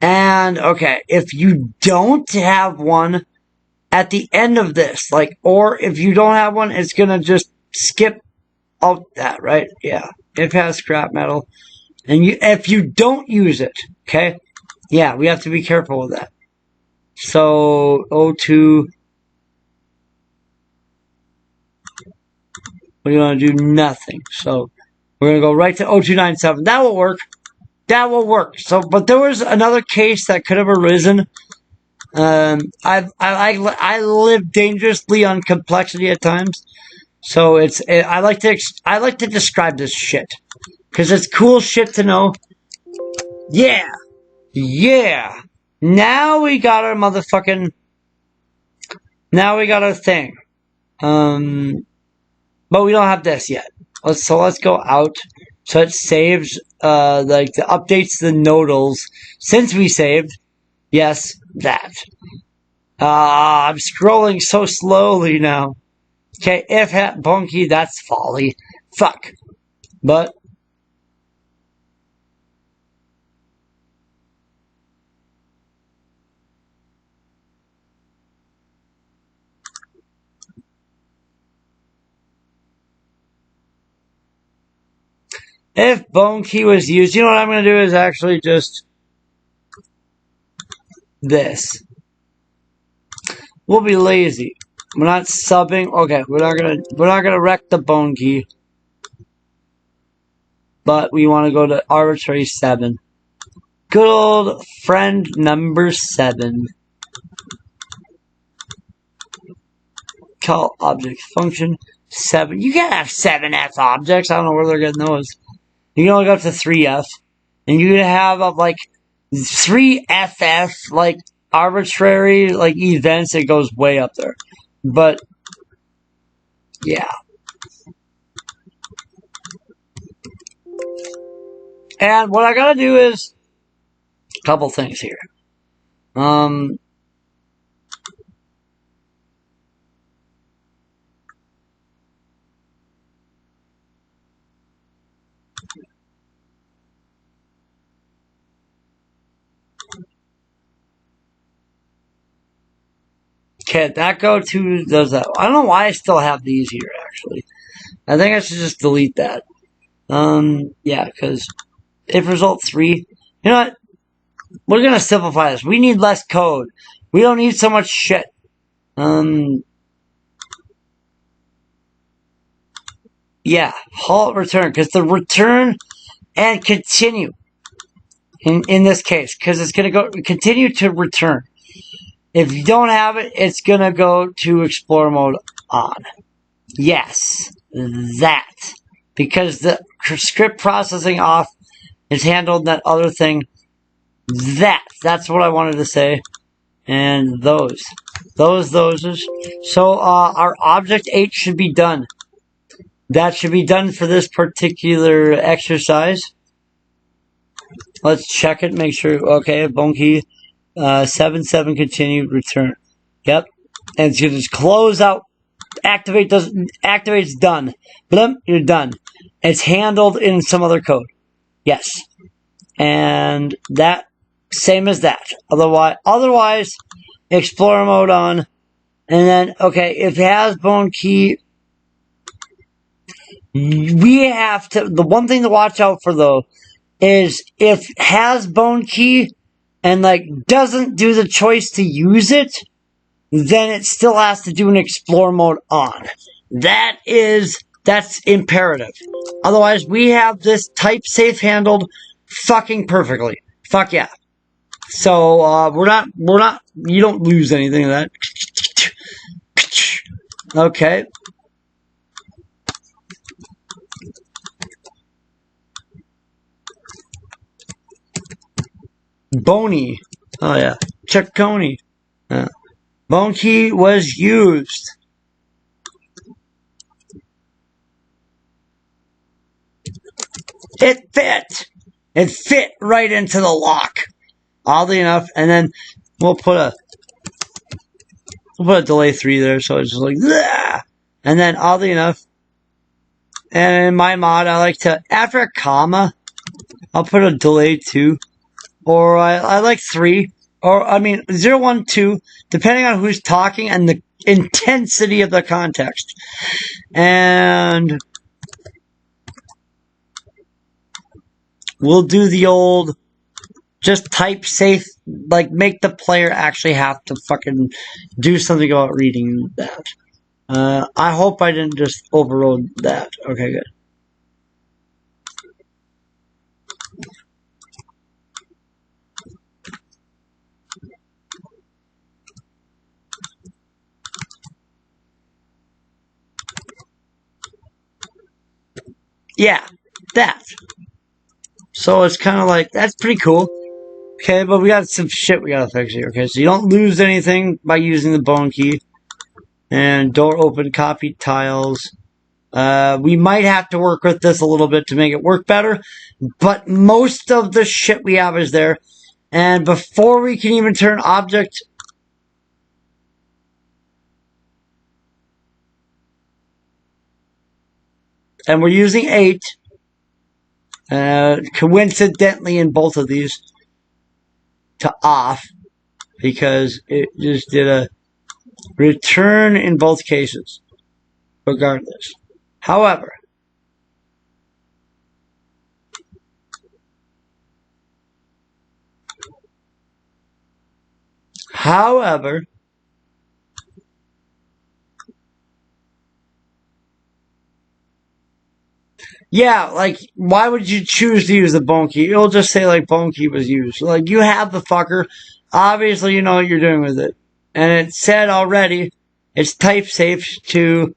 okay, if you don't have one at the end of this, like, or if you don't have one, it's gonna just skip out that, right? Yeah. If it has scrap metal. And if you don't use it, okay? Yeah, we have to be careful with that. So, 02. We're going to do nothing. So, we're going to go right to 0297. That will work. That will work. So, but there was another case that could have arisen. I live dangerously on complexity at times. So I like to describe this shit. Cause it's cool shit to know. Yeah. Yeah. Now we got our thing. But we don't have this yet. So let's go out. So it saves, like, the updates the nodals. Since we saved, yes, that. I'm scrolling so slowly now. Okay, if hat bunky, that's folly. Fuck. But, if bone key was used, you know what I'm going to do is actually just this. We'll be lazy. We're not subbing. Okay, we're not gonna wreck the bone key. But we want to go to arbitrary 7. Good old friend number 7. Call object function 7. You can't have 7F objects. I don't know where they're getting those. You can only go up to 3F. And you can have like 3FF, like arbitrary like events. It goes way up there. But yeah. And what I gotta do is a couple things here. Okay, that go to does that. I don't know why I still have these here, actually. I think I should just delete that. Yeah, because if result 3, you know what? We're gonna simplify this. We need less code. We don't need so much shit. Yeah, halt return, because the return and continue in this case, because it's gonna go continue to return. If you don't have it, it's gonna go to explore mode on. Yes, that. Because the script processing off is handled that other thing. That's what I wanted to say. And those. So, our object 8 should be done. That should be done for this particular exercise. Let's check it, make sure, okay, bone key, 7 continue, return. Yep. And it's gonna just close out, activate's done. Blimp, you're done. It's handled in some other code. Yes. And that, same as that. Otherwise, explore mode on. And then, okay, if it has bone key, we have to, the one thing to watch out for though, is if it has bone key and like doesn't do the choice to use it, then it still has to do an explore mode on. That's imperative. Otherwise, we have this type safe handled fucking perfectly. Fuck yeah. So, you don't lose anything of that. Okay. Boney. Oh yeah. Checkoni. Bone key was used. It fit. It fit right into the lock. Oddly enough, and then we'll put a delay 3 there, so it's just like bleh. And then oddly enough, and in my mod I like to, after a comma, I'll put a delay 2. Or I like 3. Or, I mean, 0, 1, 2, depending on who's talking and the intensity of the context. And we'll do the old, just type safe, like, make the player actually have to fucking do something about reading that. I hope I didn't just overrode that. Okay, good. Yeah, that. So it's kind of like, that's pretty cool. Okay, but we got some shit we gotta fix here. Okay, so you don't lose anything by using the bone key. And door open, copied tiles. We might have to work with this a little bit to make it work better. But most of the shit we have is there. And before we can even turn object... And we're using 8. Coincidentally in both of these. To off. Because it just did a return in both cases. Regardless. However. Yeah, like, why would you choose to use the bone key? It'll just say, like, bone key was used. Like, you have the fucker. Obviously, you know what you're doing with it. And it said already, it's type safe to,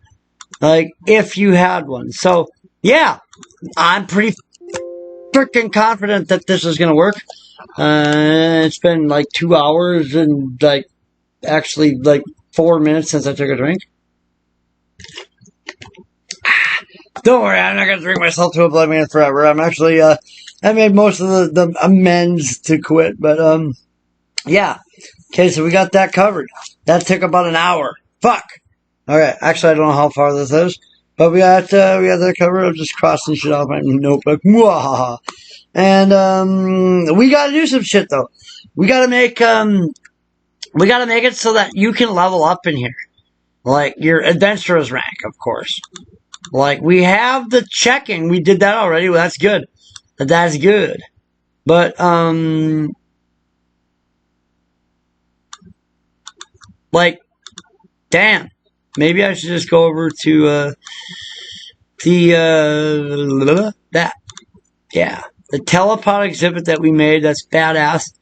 like, if you had one. So, yeah, I'm pretty freaking confident that this is gonna work. It's been, like, 2 hours and, like, actually, like, 4 minutes since I took a drink. Don't worry, I'm not gonna drink myself to oblivion forever. I'm actually, I made most of the amends to quit, but, Yeah. Okay, so we got that covered. That took about an hour. Fuck. Alright, actually I don't know how far this is. But we got that covered. I'm just crossing shit off my notebook. Mwahaha. And we gotta do some shit though. We gotta make it so that you can level up in here. Like your adventurer's rank, of course. Like we have the checking. We did that already. Well, that's good. That's good. But like, damn. Maybe I should just go over to that. Yeah. The telepod exhibit that we made, that's badass.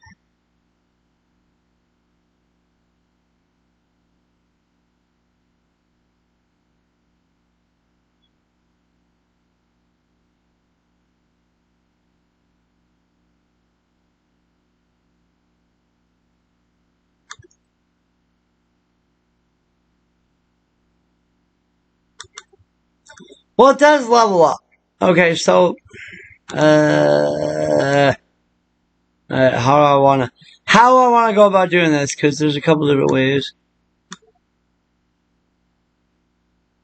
Well, it does level up. Okay, so how do I wanna go about doing this? Because there's a couple different ways,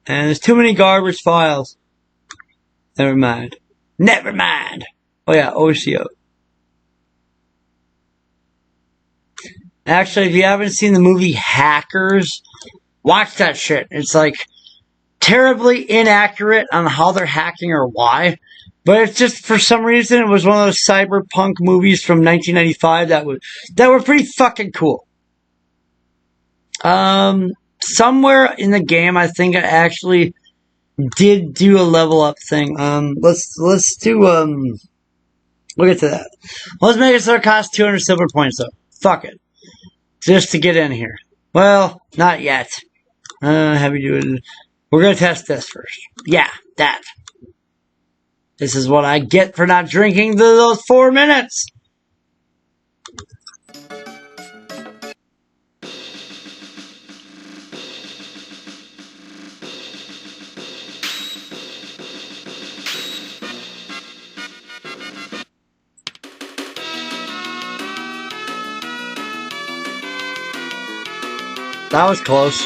and there's too many garbage files. Never mind. Never mind. Oh yeah, OCO. Actually, if you haven't seen the movie Hackers, watch that shit. It's like terribly inaccurate on how they're hacking or why. But it's just, for some reason, it was one of those cyberpunk movies from 1995 that were pretty fucking cool. Somewhere in the game, I think I actually did do a level up thing. Let's do, we'll get to that. Let's make it so it costs 200 silver points though. Fuck it. Just to get in here. Well, not yet. Have you do it. We're gonna test this first. Yeah, that. This is what I get for not drinking those 4 minutes. That was close.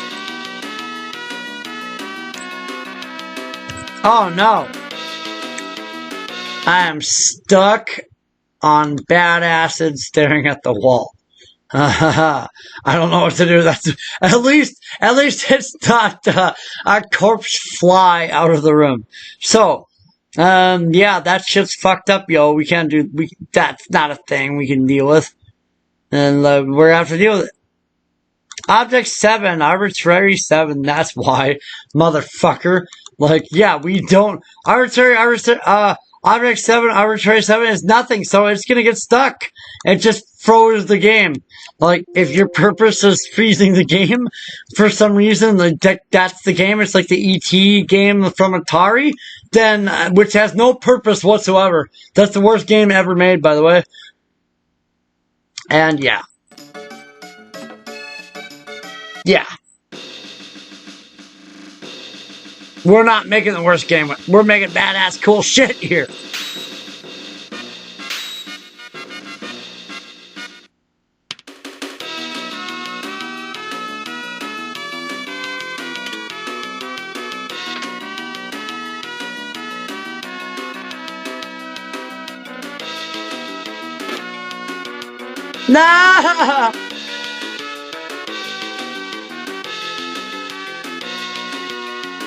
Oh no. I am stuck on bad acid staring at the wall. I don't know what to do. That's at least it's not a corpse fly out of the room. So, yeah, that shit's fucked up, yo. We can't do. That's not a thing we can deal with, and we're gonna have to deal with it. Object 7, arbitrary 7. That's why, motherfucker. Like, yeah, we don't object 7, arbitrary 7 is nothing, so it's gonna get stuck. It just froze the game. Like, if your purpose is freezing the game for some reason, like that's the game, it's like the E.T. game from Atari, then, which has no purpose whatsoever. That's the worst game ever made, by the way. And yeah. Yeah. We're not making the worst game. We're making badass cool shit here. Nah!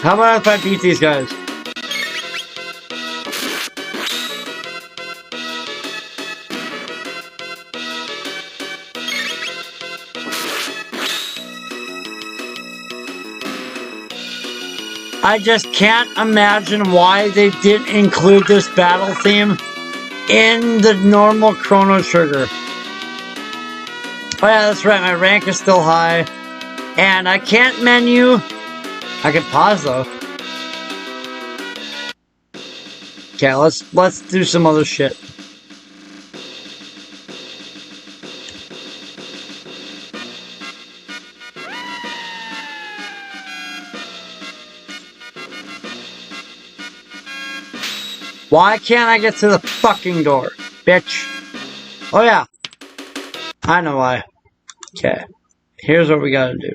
How about if I beat these guys? I just can't imagine why they didn't include this battle theme in the normal Chrono Trigger. Oh yeah, that's right, my rank is still high. And I can't menu. I can pause though. Okay, let's do some other shit. Why can't I get to the fucking door, bitch? Oh yeah, I know why. Okay. Here's what we gotta do.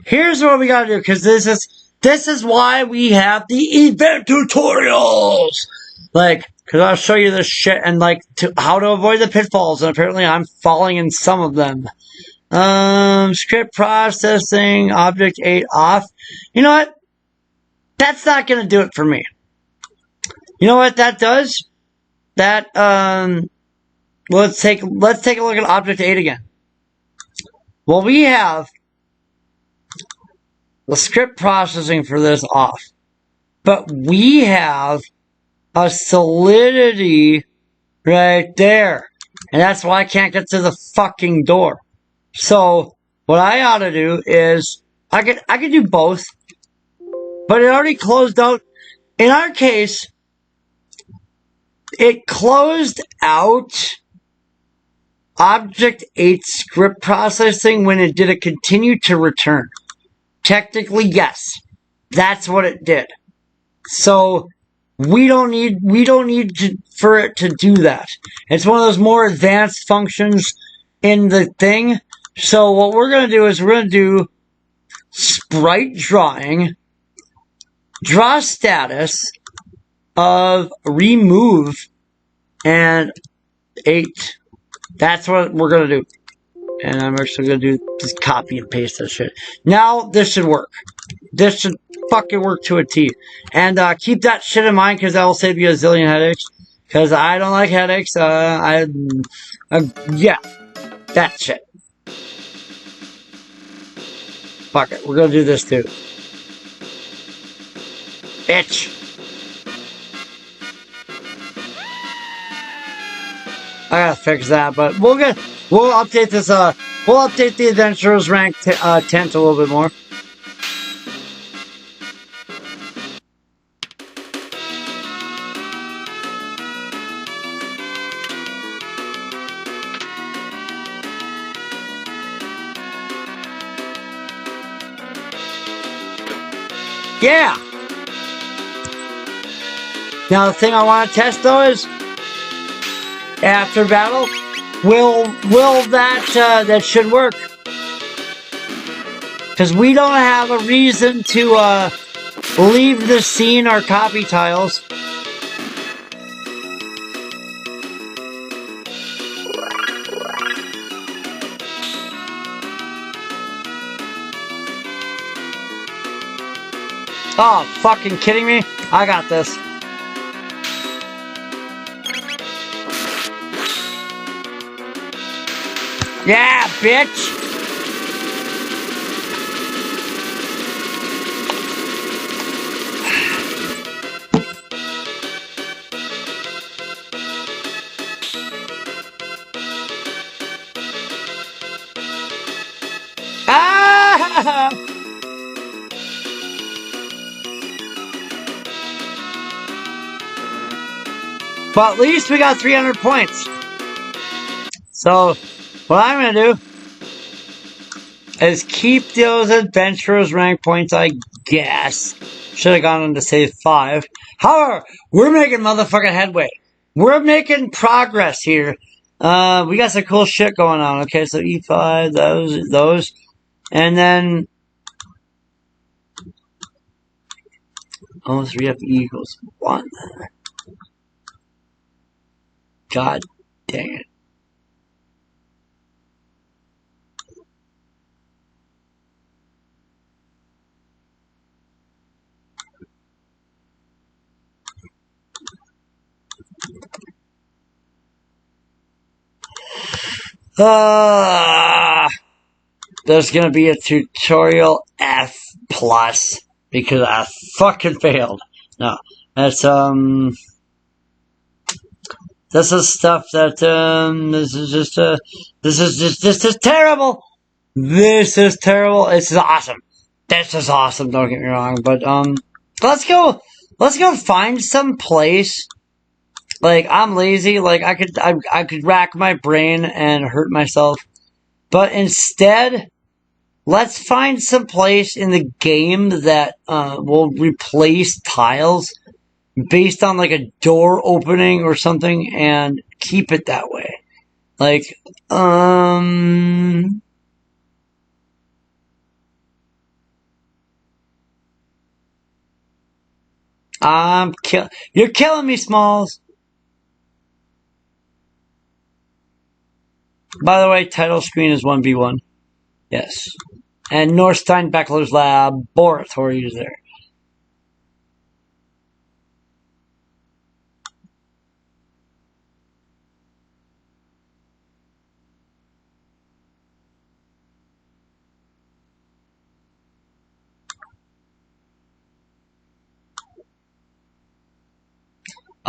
Here's what we gotta do, because this is why we have the event tutorials! Like, because I'll show you this shit and, like, how to avoid the pitfalls, and apparently I'm falling in some of them. Script processing, object 8 off. You know what? That's not gonna do it for me. You know what that does? That, let's take a look at object 8 again. Well, we have the script processing for this off. But we have a solidity right there. And that's why I can't get to the fucking door. So, what I ought to do is, I could do both. But it already closed out. In our case, it closed out Object 8 script processing when it did a continue to return. Technically, yes. That's what it did. So, we don't need for it to do that. It's one of those more advanced functions in the thing. So, what we're going to do is we're going to do sprite drawing, draw status of remove and 8. That's what we're going to do. And I'm actually going to do just copy and paste that shit. Now, this should work. This should fucking work to a T. And keep that shit in mind, because that will save you a zillion headaches. Because I don't like headaches. Yeah. That shit. Fuck it. We're going to do this too. Bitch. I gotta fix that, but we'll update this, we'll update the Adventurers rank tent a little bit more. Yeah! Now the thing I want to test though is, after battle, will that should work? Because we don't have a reason to leave the scene or copy tiles. Oh, fucking kidding me? I got this. Yeah, bitch! Ah! But at least we got 300 points. So, what I'm going to do is keep those Adventurers rank points, I guess. Should have gone on to save 5. However, we're making motherfucking headway. We're making progress here. We got some cool shit going on. Okay, so E5, those. And then... oh, 3F equals 1. God dang it. There's gonna be a tutorial F plus because I fucking failed. No, that's this is stuff that this is terrible. This is terrible. This is awesome. This is awesome. Don't get me wrong, but let's go find some place. Like, I'm lazy, like, I could rack my brain and hurt myself. But instead, let's find some place in the game that, will replace tiles based on, like, a door opening or something and keep it that way. Like, You're killing me, Smalls. By the way, title screen is 1v1. Yes. And Norstein Beckler's laboratory is there.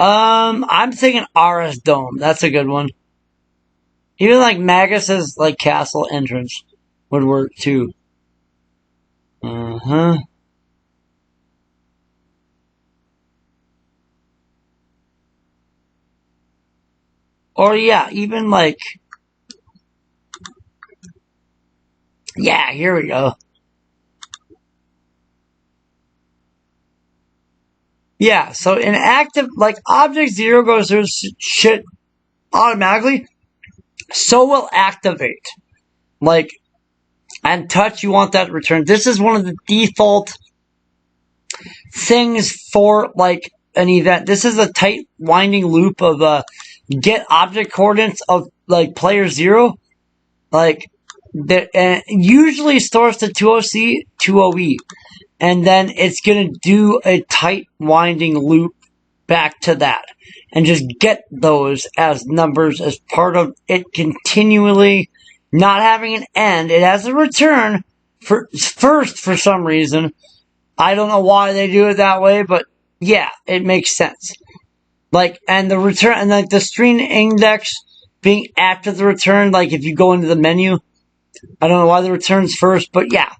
I'm thinking Aras Dome. That's a good one. Even like Magus's like castle entrance would work too. Uh-huh. Or yeah, even like, yeah, here we go. Yeah, so in active, like object 0 goes through shit automatically, so will activate. Like, and touch, you want that to return. This is one of the default things for like an event. This is a tight winding loop of get object coordinates of like player 0. Like, and usually stores to 20C, 20E. And then it's going to do a tight winding loop back to that. And just get those as numbers as part of it continually not having an end. It has a return first for some reason. I don't know why they do it that way, but yeah, it makes sense. Like, and the return, and like the string index being after the return, like if you go into the menu, I don't know why the return's first, but yeah.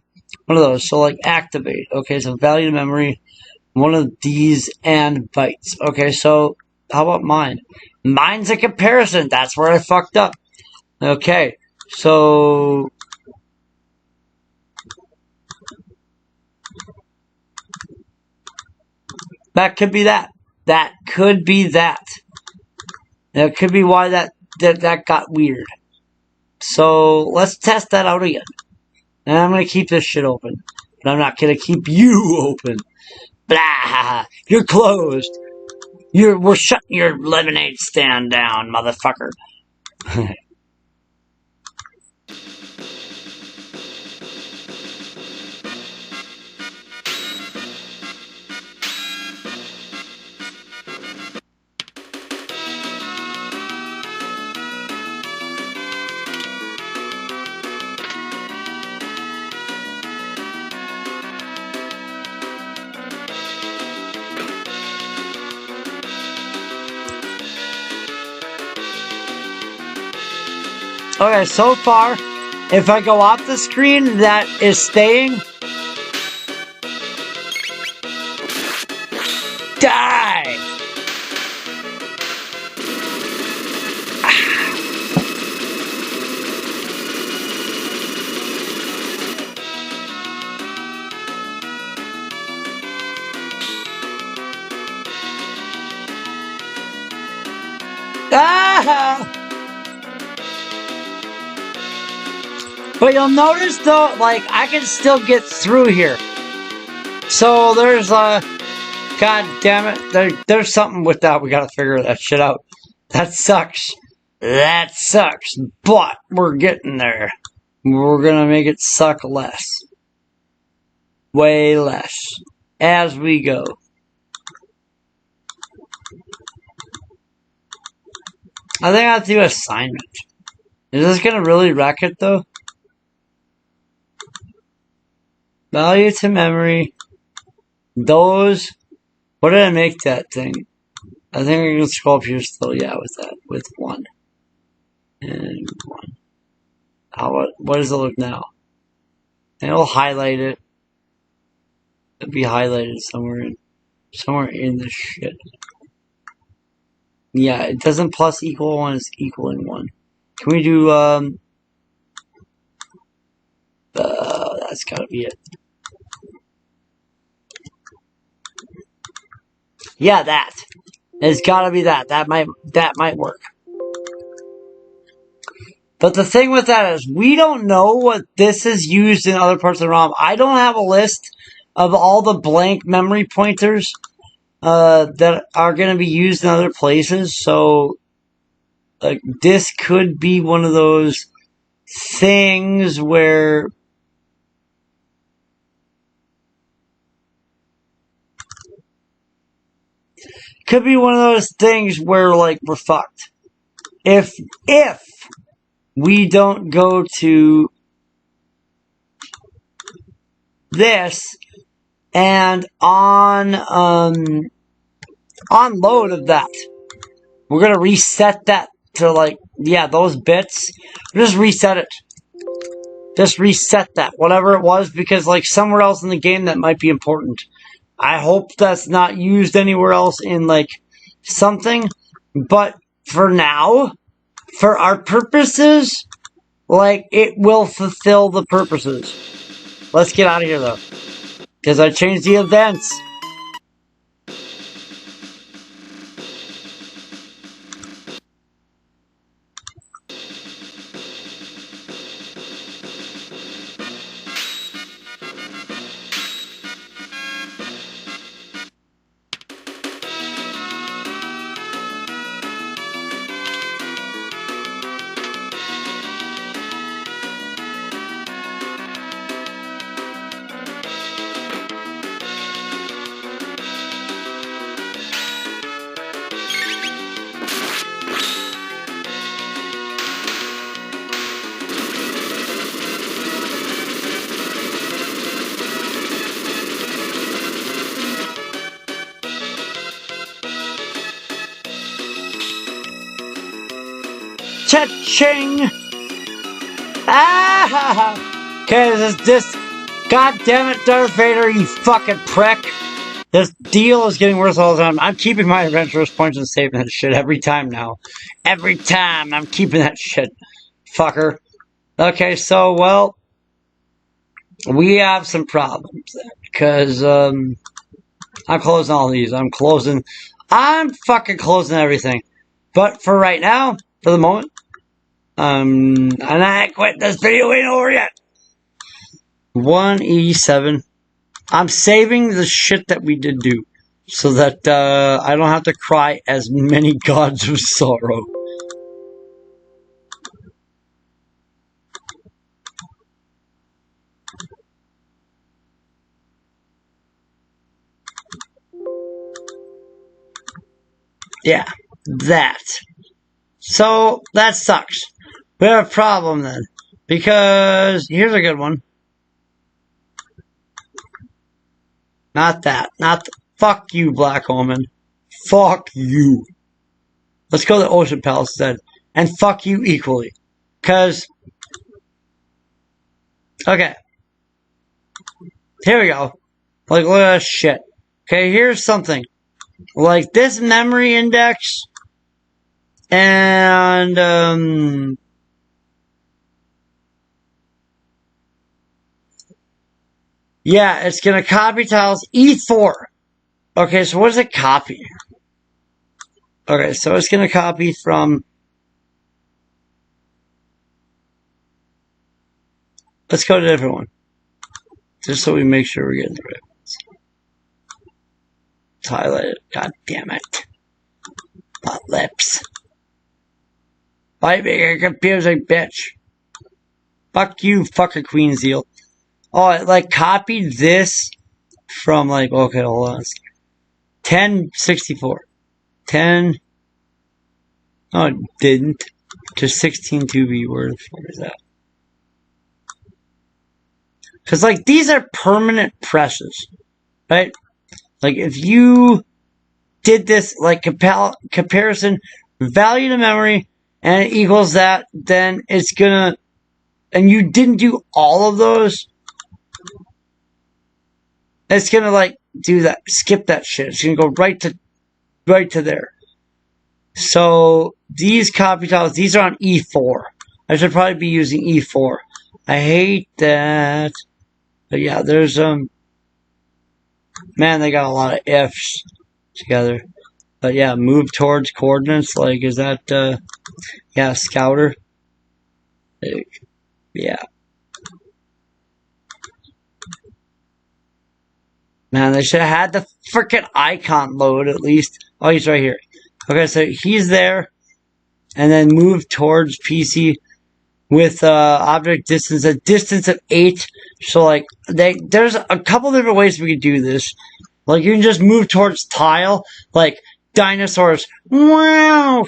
One of those. So, like, activate. Okay, so value to memory. One of these and bytes. Okay, so how about mine? Mine's a comparison. That's where I fucked up. Okay, so that could be that. That could be that. That could be why that got weird. So let's test that out again. And I'm going to keep this shit open. But I'm not going to keep you open. Blah! You're closed. We're shutting your lemonade stand down, motherfucker. Okay, so far, if I go off the screen, that is staying. Die! Ah! But you'll notice though, like, I can still get through here. So there's God damn it, there's something with that. We gotta figure that shit out. That sucks. That sucks. But we're getting there. We're gonna make it suck less. Way less. As we go. I think I have to do assignment. Is this gonna really wreck it though? Value to memory. Those. What did I make that thing? I think I can scroll up here still. Yeah, with that. With 1. And 1. What does it look now? And it'll highlight it. It'll be highlighted somewhere in this shit. Yeah, it doesn't plus equal 1, it's equaling 1. Can we do, that's gotta be it. Yeah, that. It's gotta be that. That might work. But the thing with that is, we don't know what this is used in other parts of the ROM. I don't have a list of all the blank memory pointers that are going to be used in other places. So, like, this could be one of those things where like we're fucked. If we don't go to this and on load of that, we're gonna reset that to like, yeah, those bits. Just reset it. Just reset that, whatever it was, because like somewhere else in the game that might be important. I hope that's not used anywhere else in like something, but for now, for our purposes, like it will fulfill the purposes. Let's get out of here though, because I changed the events. Cha-ching! Ah! Okay, this God damn it, Darth Vader, you fucking prick! This deal is getting worse all the time. I'm keeping my adventurous points and saving that shit every time now. Every time I'm keeping that shit. Fucker. Okay, so, well, we have some problems then. Because, I'm closing all these. I'm fucking closing everything. But for right now, for the moment, and I quit. This video ain't over yet. 187. I'm saving the shit that we did do, so that I don't have to cry as many gods of sorrow. Yeah, that. So that sucks. We have a problem then, because here's a good one. Not that. Not the, fuck you, Black Omen. Fuck you. Let's go to Ocean Palace then. And fuck you equally. Cause, okay. Here we go. Like, look at that shit. Okay, here's something. Like this memory index. And, yeah, it's gonna copy tiles E4. Okay, so what does it copy? Okay, so it's gonna copy from... Let's go to a different one. Just so we make sure we're getting the right ones. It's highlighted. God damn it. Not lips. Why being a confusing bitch? Fuck you, fucking Queen Zeal. Oh, it like copied this from like, okay, hold on. 1064. 10. Oh, it didn't. To 16.2b. Where the fuck is that? Because like these are permanent presses, right? Like if you did this like comparison value to memory and it equals that, then it's gonna, and you didn't do all of those, it's gonna like do that, skip that shit. It's gonna go right to there. So these copy tiles, these are on E4. I should probably be using E4. I hate that. But yeah, there's man, they got a lot of ifs together. But yeah, move towards coordinates. Like, is that yeah, scouter? Like, yeah. Man, they should have had the frickin' icon load at least. Oh, he's right here. Okay, so he's there. And then move towards PC with object distance, a distance of 8. So, like, there's a couple different ways we could do this. Like, you can just move towards tile. Like, dinosaurs. Wow!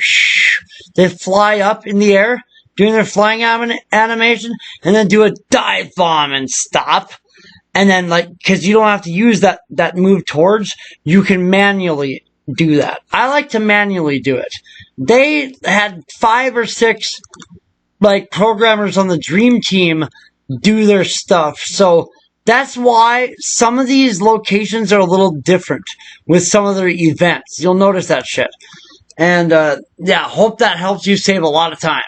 They fly up in the air, doing their flying animation, and then do a dive bomb and stop. And then, like, because you don't have to use that move towards, you can manually do that. I like to manually do it. They had 5 or 6, like, programmers on the Dream Team do their stuff. So that's why some of these locations are a little different with some of their events. You'll notice that shit. And, yeah, hope that helps you save a lot of time.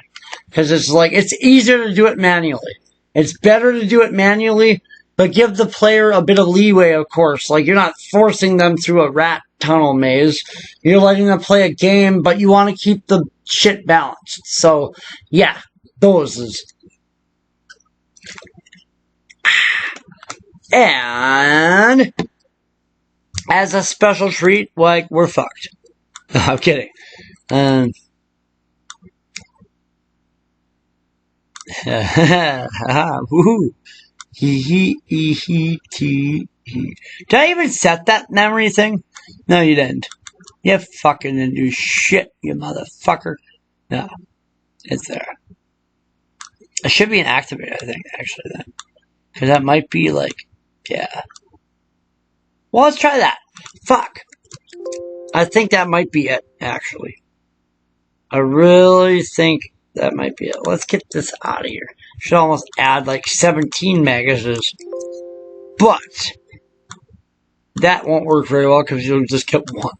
Because it's like, it's easier to do it manually. It's better to do it manually, but give the player a bit of leeway, of course. Like, you're not forcing them through a rat tunnel maze. You're letting them play a game, but you want to keep the shit balanced. So, yeah, those is... And as a special treat, like, we're fucked. I'm kidding. Woohoo. Did I even set that memory thing? No, you didn't. You fucking didn't do shit, you motherfucker. No. It's there. It should be an activator, I think, actually, then. Because that might be, like, yeah. Well, let's try that. Fuck. I think that might be it, actually. I really think that might be it. Let's get this out of here. Should almost add, like, 17 magazines. But that won't work very well because you'll just get 1.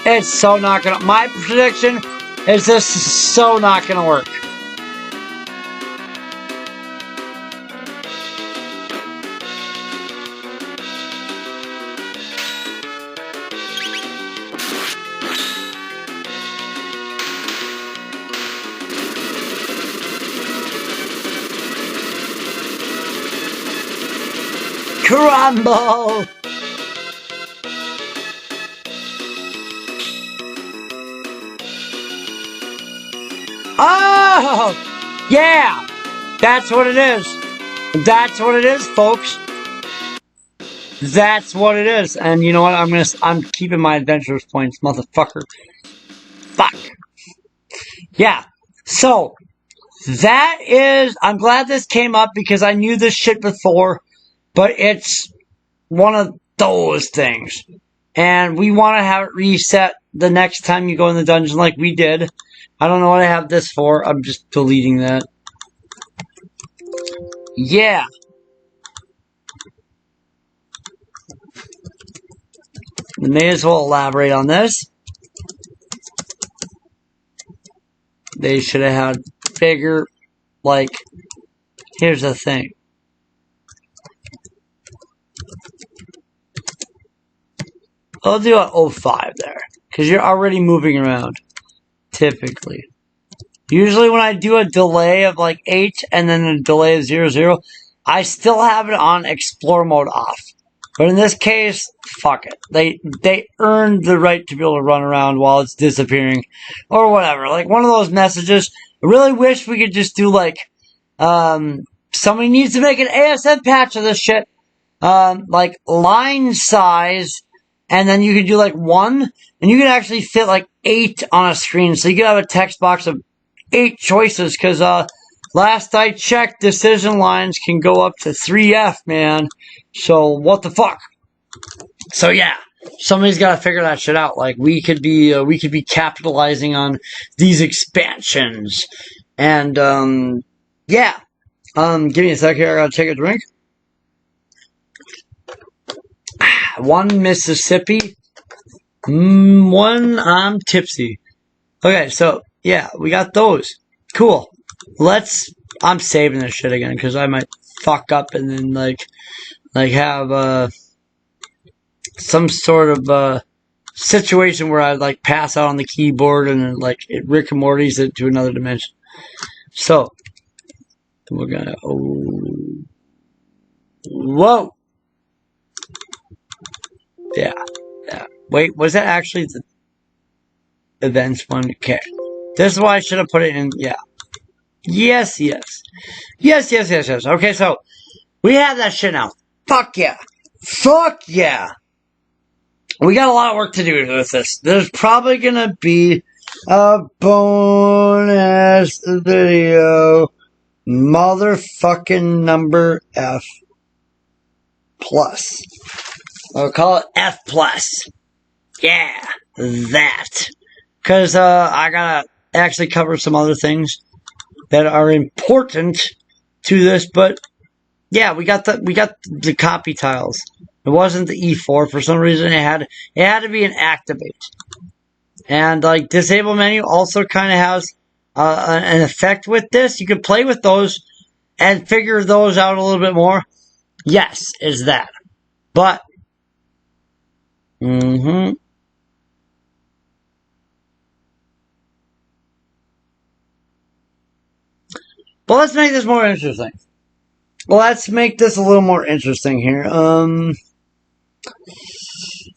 It's so not gonna... My prediction is this is so not gonna work. Crumble! Oh! Yeah! That's what it is. That's what it is, folks. That's what it is. And you know what? I'm keeping my adventurous points, motherfucker. Fuck. Yeah. So, that is... I'm glad this came up because I knew this shit before. But it's one of those things. And we want to have it reset the next time you go in the dungeon like we did. I don't know what I have this for. I'm just deleting that. Yeah. We may as well elaborate on this. They should have had bigger, like, here's the thing. I'll do an 05 there, because you're already moving around, typically. Usually when I do a delay of like 8 and then a delay of 00, I still have it on explore mode off. But in this case, fuck it. They earned the right to be able to run around while it's disappearing, or whatever. Like one of those messages. I really wish we could just do like, somebody needs to make an ASM patch of this shit. Like line size. And then you can do like 1, and you can actually fit like 8 on a screen. So you can have a text box of 8 choices, because last I checked, decision lines can go up to 3F, man. So what the fuck? So yeah, somebody's got to figure that shit out. Like we could be capitalizing on these expansions, and yeah. Give me a sec here. I gotta take a drink. 1 Mississippi. 1 I'm tipsy. Okay, so yeah, we got those. Cool. I'm saving this shit again because I might fuck up and then like have some sort of situation where I'd like pass out on the keyboard and then like it Rick and Morty's it to another dimension. So we're gonna whoa. Yeah. Wait, was that actually the events one? Okay. This is why I should have put it in. Yeah. Yes. Okay, so we have that shit now. Fuck yeah. We got a lot of work to do with this. There's probably gonna be a bonus video. Motherfucking number F plus. I'll call it F plus. Yeah, that. Because I gotta actually cover some other things that are important to this, but yeah, we got the copy tiles. It wasn't the E4 for some reason. It had to be an activate, and like disable menu also kind of has an effect with this. You can play with those and figure those out a little bit more. Yes, is that, but but let's make this more interesting. Let's make this a little more interesting here.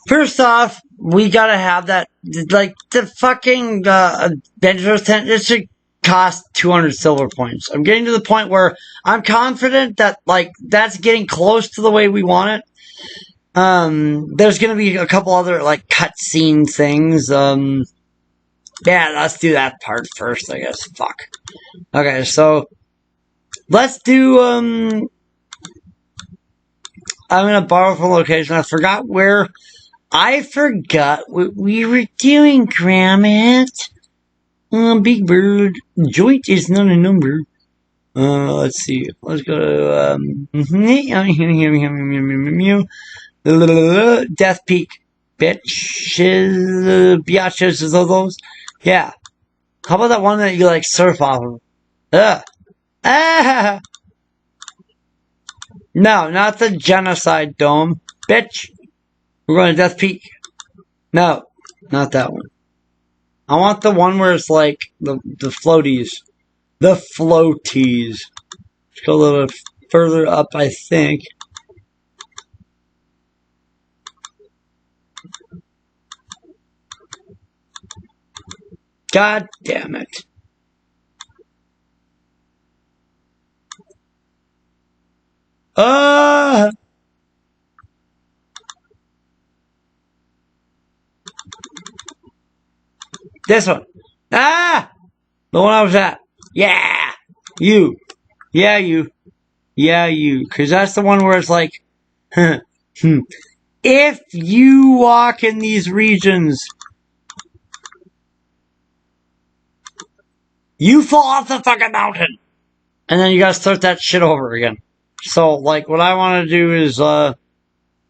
First off, we gotta have that, like, the fucking, adventurous tent, it should cost 200 silver points. I'm getting to the point where I'm confident that, like, that's getting close to the way we want it. There's gonna be a couple other, like, cutscene things. Yeah, let's do that part first, I guess. Fuck. Okay, so let's do, I'm gonna borrow from location. I forgot what we were doing, Gromit. Big Bird. Joint is not a number. Let's see. Let's go to, Death Peak. Biatches, is those? Yeah. How about that one that you, like, surf off of? No, not the genocide dome. Bitch. We're going to Death Peak. No, not that one. I want the one where it's like the floaties. The floaties. Let's go a little bit further up, I think. God damn it. This one. The one I was at. Yeah! You. Yeah, you. Yeah, you. Because that's the one where it's like, if you walk in these regions, you fall off the fucking mountain. And then you gotta start that shit over again. So, like, what I want to do is,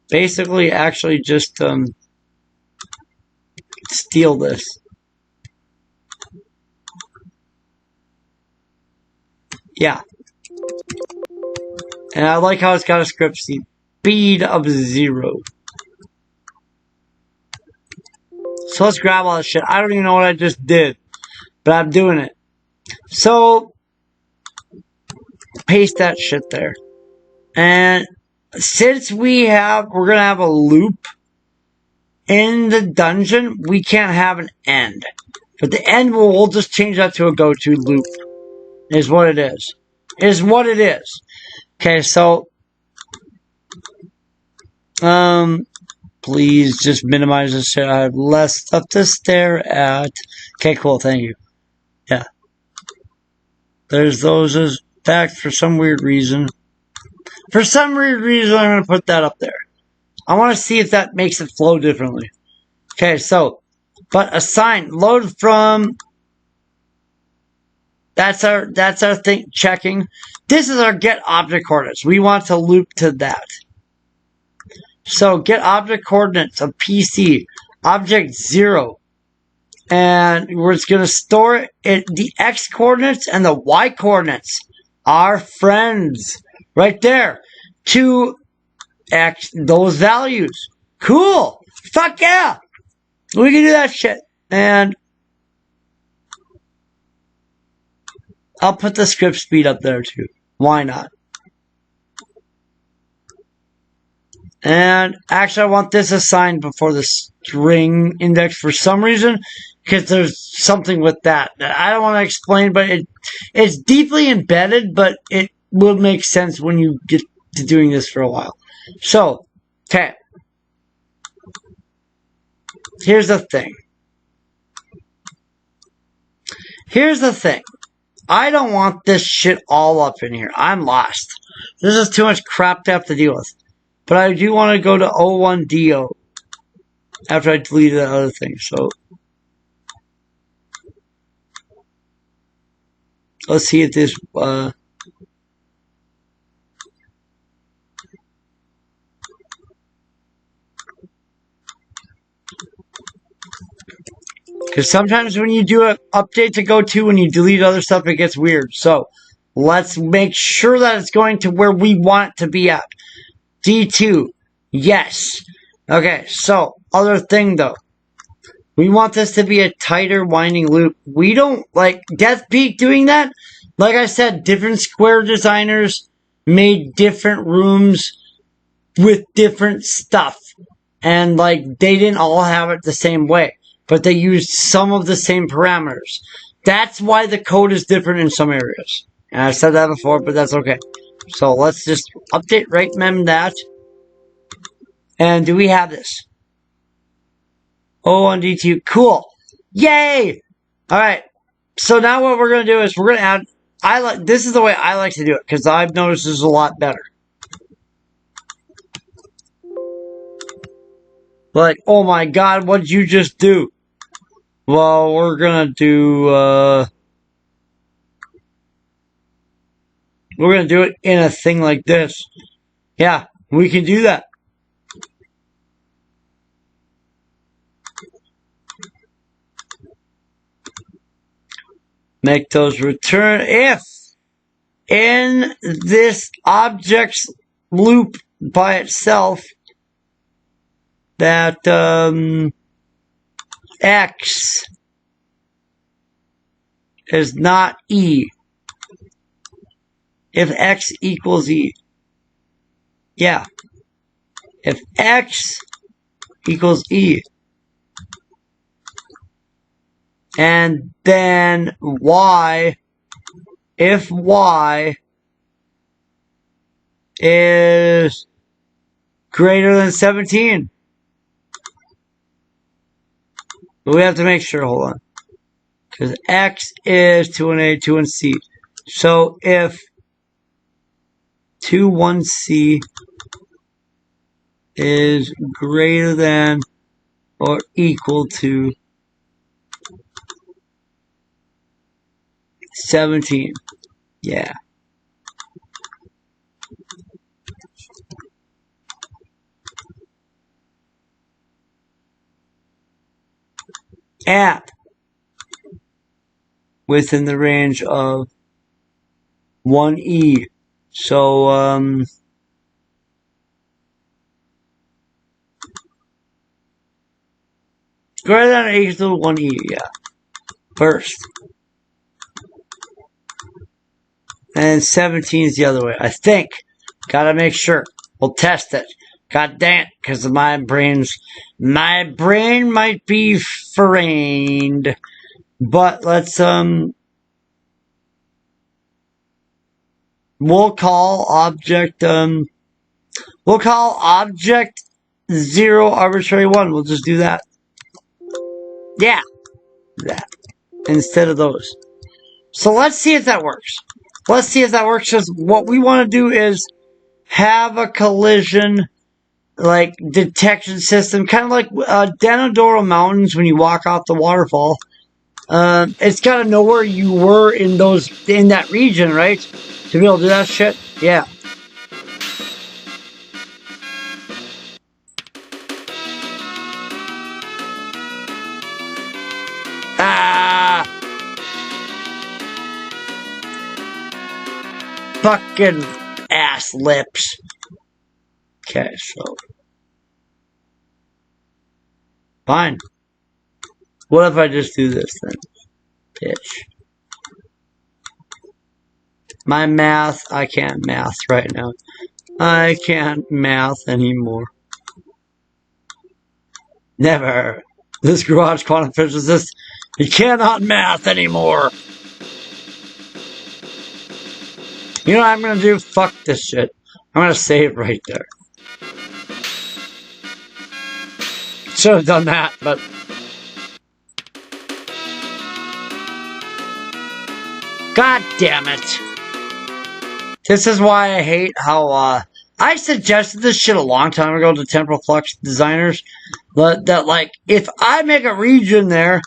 basically actually just, steal this. Yeah. And I like how it's got a script speed of 0. So let's grab all this shit. I don't even know what I just did, but I'm doing it. So, paste that shit there. And since we're gonna have a loop in the dungeon, we can't have an end. But the end, we'll just change that to a go-to loop. Is what it is. Is what it is. Okay, so, please just minimize this shit. I have less stuff to stare at. Okay, cool, thank you. Yeah. There's those as fact for some weird reason. For some weird reason, I'm going to put that up there. I want to see if that makes it flow differently. Okay, so, but assign, load from, that's our thing, checking. This is our get object coordinates. We want to loop to that. So, get object coordinates of PC, object 0. And we're just going to store it, the X coordinates and the Y coordinates are friends. Right there. To X, those values. Cool! Fuck yeah! We can do that shit. And I'll put the script speed up there too. Why not? And actually, I want this assigned before the string index for some reason, because there's something with that I don't want to explain, but it's deeply embedded, but it will make sense when you get to doing this for a while. So, okay. Here's the thing. I don't want this shit all up in here. I'm lost. This is too much crap to have to deal with. But I do want to go to O1DO after I delete that other thing. So let's see if this because sometimes when you do an update to go to, when you delete other stuff, it gets weird. So let's make sure that it's going to where we want it to be at. D2. Yes. Okay, so other thing though. We want this to be a tighter winding loop. We don't like Death Peak doing that. Like I said, different Square designers made different rooms with different stuff. And like they didn't all have it the same way. But they used some of the same parameters. That's why the code is different in some areas. And I've said that before, but that's okay. So let's just update right mem that. And do we have this? Oh, on D2. Cool. Yay! Alright. So now what we're going to do is we're going to add... this is the way I like to do it, because I've noticed this is a lot better. Like, oh my god, what did you just do? Well, we're going to do... we're going to do it in a thing like this. Yeah, we can do that. Make those return if in this object's loop by itself that X is not E. If X equals E. Yeah. If X equals E. And then Y, if Y is greater than 17. But we have to make sure, hold on. Because X is 2-1A, 2-1C. So if 2-1C is greater than or equal to 17. Yeah. At within the range of 1E. So, greater than or equal to 1E, yeah. First. And 17 is the other way, I think. Gotta make sure. We'll test it. God damn it, because my brain might be framed. But let's, we'll call object 0 arbitrary 1. We'll just do that. Yeah. That. Instead of those. So let's see if that works. Let's see if that works, because what we want to do is have a collision, like, detection system, kind of like Denodoro Mountains when you walk off the waterfall. It's got to know where you were in that region, right? To be able to do that shit? Yeah. Fucking ass lips. Okay, so Fine. What if I just do this then? Bitch. My math, I can't math right now. I can't math anymore. Never. This garage quantum physicist, he cannot math anymore. You know what I'm gonna do? Fuck this shit. I'm gonna save right there. Should have done that, but... God damn it. This is why I hate how, I suggested this shit a long time ago to Temporal Flux designers. That, like, if I make a region there,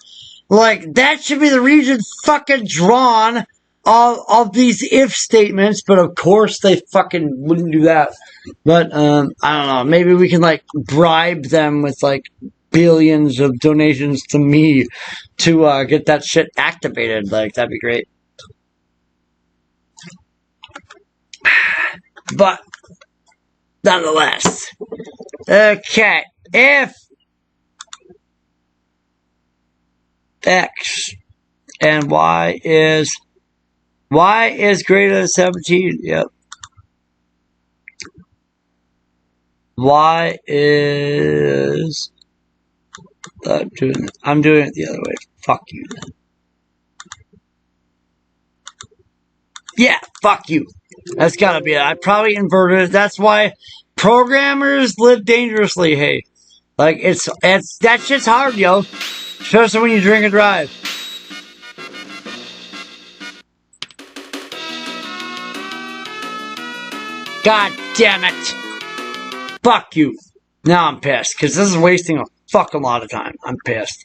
like, that should be the region fucking drawn of these if statements, but of course they fucking wouldn't do that. But, I don't know, maybe we can, like, bribe them with, like, billions of donations to me to, get that shit activated. Like, that'd be great. But, nonetheless, okay, if X and Y is greater than 17, yep. Y is, I'm doing it the other way, fuck you then. Yeah, fuck you. That's gotta be it. I probably inverted it. That's why programmers live dangerously, hey. Like, it's that shit's hard, yo. Especially when you drink and drive. God damn it. Fuck you. Now I'm pissed, because this is wasting a fucking lot of time. I'm pissed.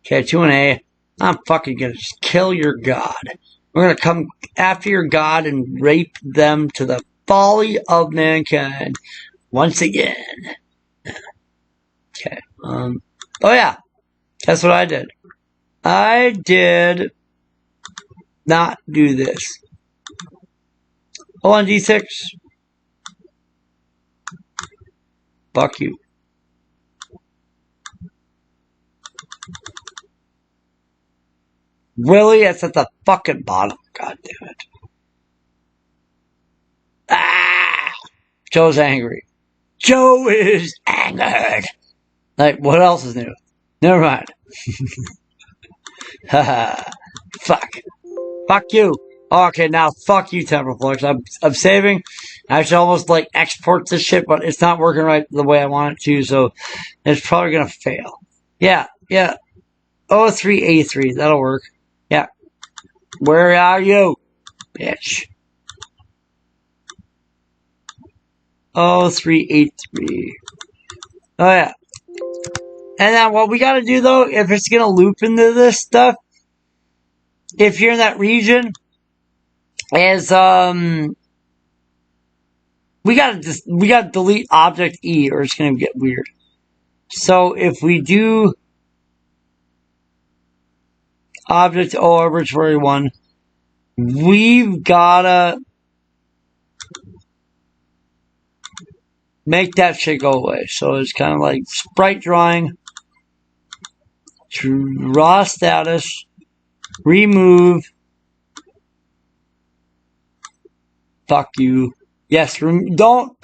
Okay, 2-A. I'm fucking gonna just kill your god. We're going to come after your God and rape them to the folly of mankind once again. Okay. Oh, yeah. That's what I did. I did not do this. Hold on, D6. Fuck you. Really? It's at the fucking bottom. God damn it. Ah! Joe's angry. Joe is angered. Like, what else is new? Never mind. Haha. Fuck. Fuck you. Okay, now fuck you, Temporal Flux. I'm saving. I should almost, like, export this shit, but it's not working right the way I want it to, so it's probably gonna fail. Yeah. O3A3. That'll work. Yeah. Where are you, bitch? 0383. Oh, yeah. And then what we gotta do, though, if it's gonna loop into this stuff, if you're in that region, is, we gotta delete object E, or it's gonna get weird. So, if we do object O arbitrary 1, we've gotta make that shit go away. So it's kind of like sprite drawing, raw status, remove, fuck you. Yes, don't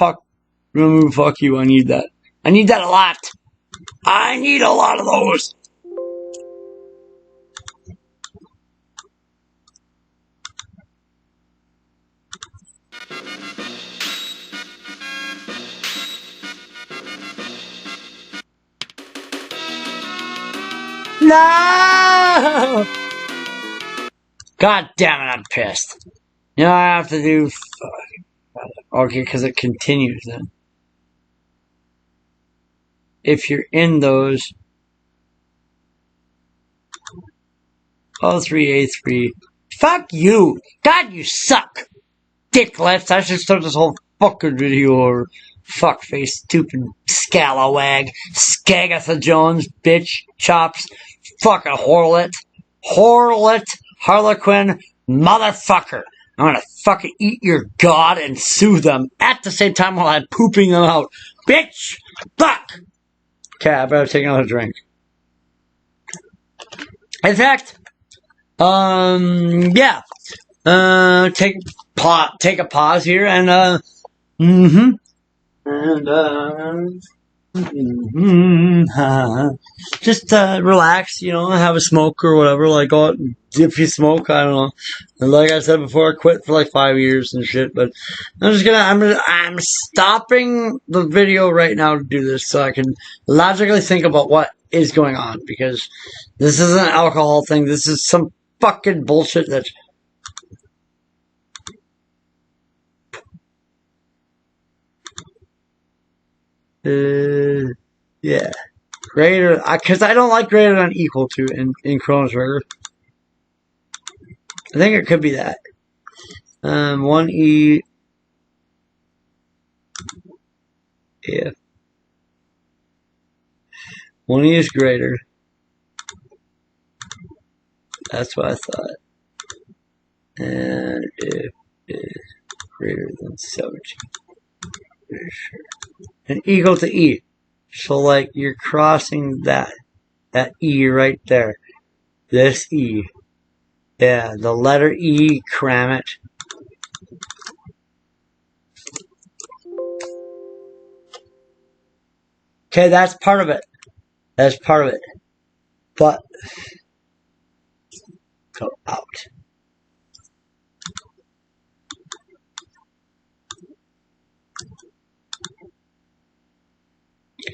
remove fuck you. I need that. I need that a lot. I need a lot of those. No! God damn it, I'm pissed. You know, I have to do... Okay, because it continues then. If you're in those... O3A3. Fuck you! God, you suck! Dicklets, I should start this whole fucking video or... Fuckface, stupid scalawag, Skagatha Jones, bitch, chops, fucking harlot, harlequin, motherfucker. I'm gonna fucking eat your god and sue them at the same time while I'm pooping them out. Bitch! Fuck! Okay, I better take another drink. In fact, yeah. Take a pause here and just relax, you know, have a smoke or whatever. Like, go if you smoke, I don't know. And like I said before, I quit for like 5 years and shit. But I'm stopping the video right now to do this so I can logically think about what is going on, because this isn't an alcohol thing. This is some fucking bullshit that. Yeah. Greater, because I don't like greater than equal to in Chrono Trigger. I think it could be that. 1E. Yeah. 1E is greater. That's what I thought. And it is greater than 17. Pretty sure. And equal to E. So, like, you're crossing that E right there. This E. Yeah, the letter E, cram it. Okay, that's part of it. That's part of it. But, go out.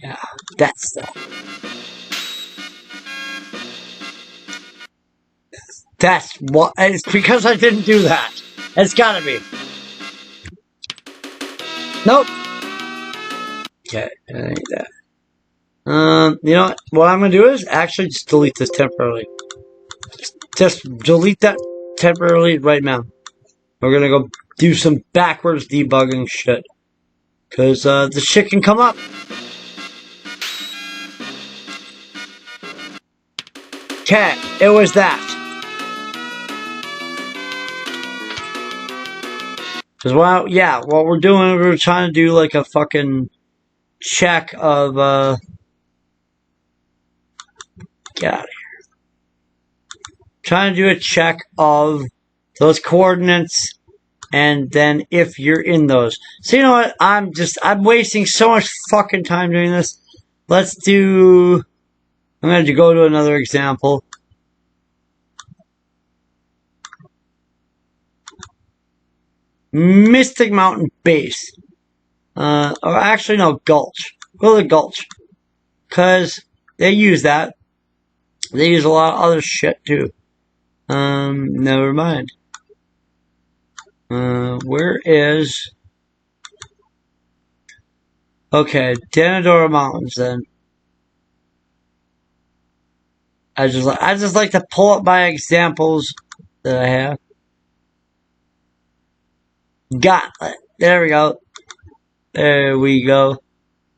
Yeah, that's the. That's what. It's because I didn't do that. It's gotta be. Nope. Okay, I need that. You know what I'm gonna do is actually just delete this temporarily. Just delete that temporarily right now. We're gonna go do some backwards debugging shit. Cause the shit can come up. Okay, it was that. Cause what we're doing, we're trying to do like a fucking check of get out of here. Trying to do a check of those coordinates, and then if you're in those. So you know what? I'm wasting so much fucking time doing this. I'm going to go to another example. Mystic Mountain Base. Or actually, no, Gulch. Go to the Gulch. Because they use that. They use a lot of other shit, too. Never mind. Where is... Okay, Denadora Mountains, then. I just like to pull up my examples that I have. Gauntlet. There we go. There we go.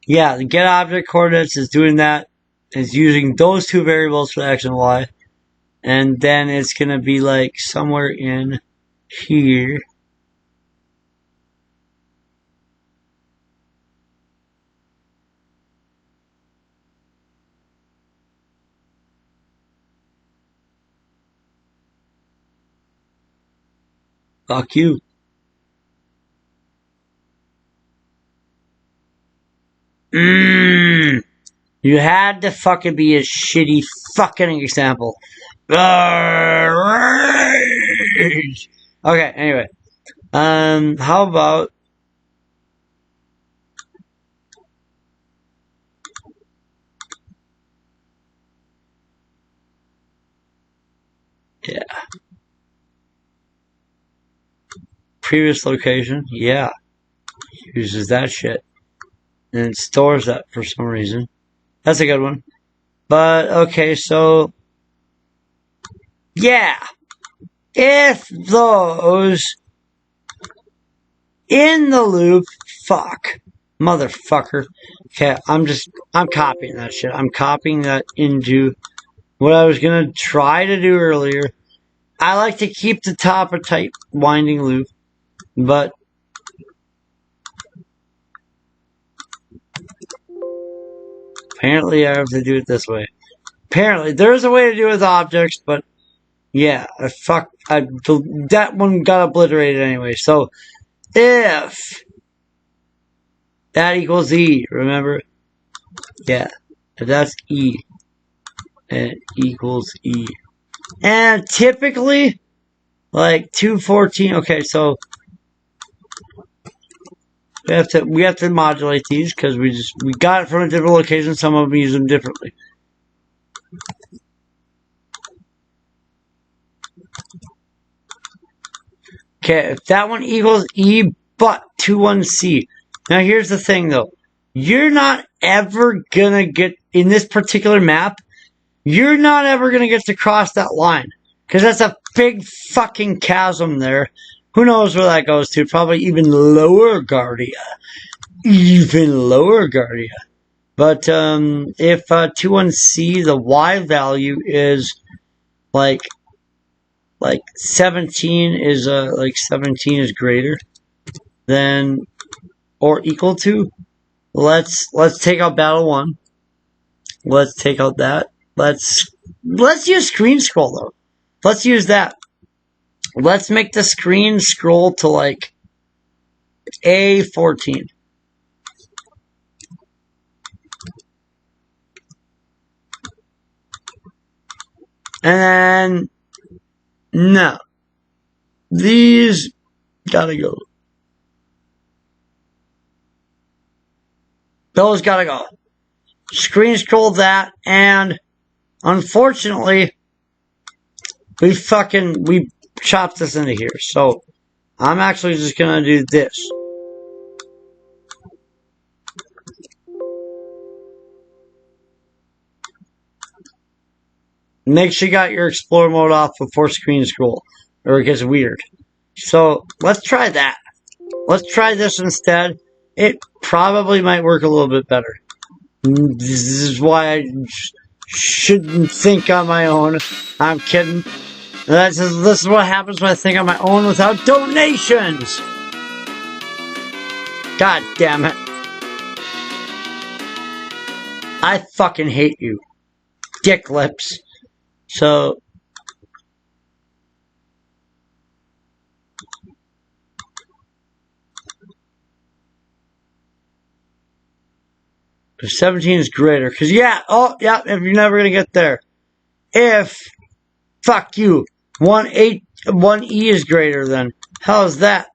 Yeah, the get object coordinates is doing that. It's using those two variables for X and Y. And then it's going to be like somewhere in here. Fuck you. You had to fucking be a shitty fucking example. Okay, anyway. How about... Yeah. Previous location, yeah. Uses that shit. And it stores that for some reason. That's a good one. But, okay, so... Yeah. If those... In the loop... Fuck. Motherfucker. Okay, I'm copying that shit. I'm copying that into what I was gonna try to do earlier. I like to keep the top a tight winding loop, but apparently I have to do it this way. Apparently, there's a way to do it with objects, but yeah, that one got obliterated anyway. So if that equals E, remember? Yeah, if that's E, it equals E. And typically, like 214. Okay, so we have to modulate these because we got it from a different location. Some of them use them differently. Okay, if that one equals E, but 21C. Now here's the thing though. You're not ever gonna get, in this particular map, you're not ever gonna get to cross that line. Because that's a big fucking chasm there. Who knows where that goes to? Probably even lower Guardia. Even lower Guardia. But if 21C, the Y value is like 17 is like 17 is greater than or equal to. Let's take out battle 1. Let's take out that. Let's use screen scroll though. Let's use that. Let's make the screen scroll to like A14. And then no. These gotta go. Those gotta go. Screen scroll that, and unfortunately, we chopped this into here. So I'm actually just gonna do this. Make sure you got your explore mode off before screen scroll, or it gets weird. So let's try that. Let's try this instead. It probably might work a little bit better. This is why I shouldn't think on my own. I'm kidding. This is what happens when I think on my own without donations. God damn it. I fucking hate you. Dick lips. So, if 17 is greater, because yeah, if you're never gonna get there. If, fuck you, 1E is greater than, how is that?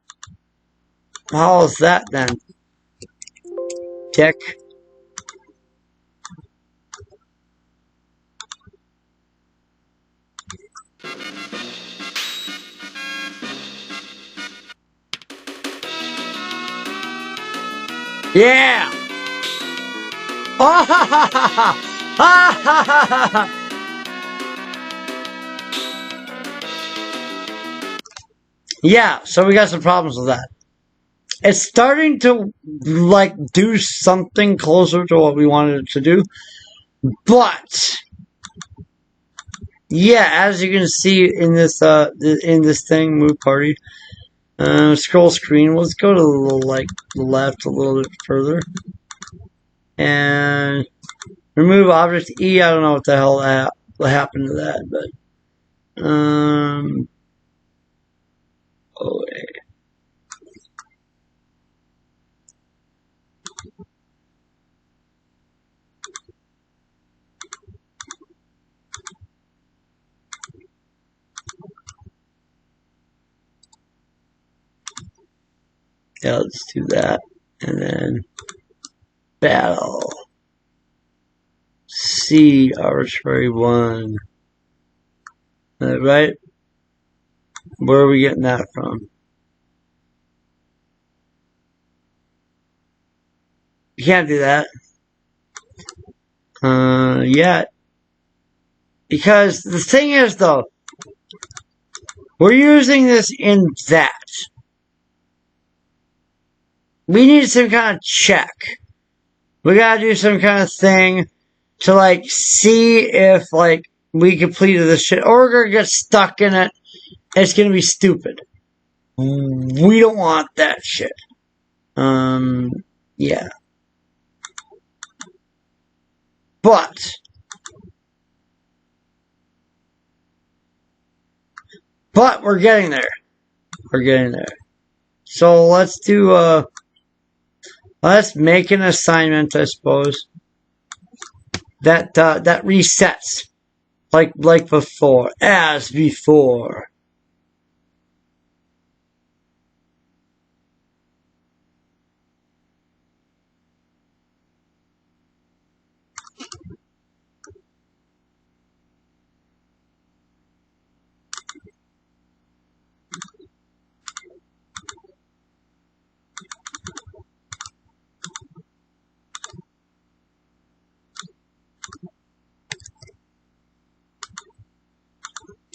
How is that then? Dick. Yeah! Oh, ha, ha, ha, ha. Ah, ha, ha, ha, ha. Yeah, so we got some problems with that. It's starting to, like, do something closer to what we wanted it to do. But, yeah, as you can see in this thing, move party, scroll screen, let's go to the left a little bit further. And remove object E. I don't know what the hell what happened to that, but yeah, let's do that, and then battle C arbitrary 1. Right? Where are we getting that from? You can't do that. Yet. Because the thing is, though, we're using this in that. We need some kind of check. We gotta do some kind of thing to, like, see if, like, we completed this shit. Or we're gonna get stuck in it. It's gonna be stupid. We don't want that shit. Yeah. But But we're getting there. We're getting there. So let's do, let's make an assignment, I suppose. That resets. Like before. As before.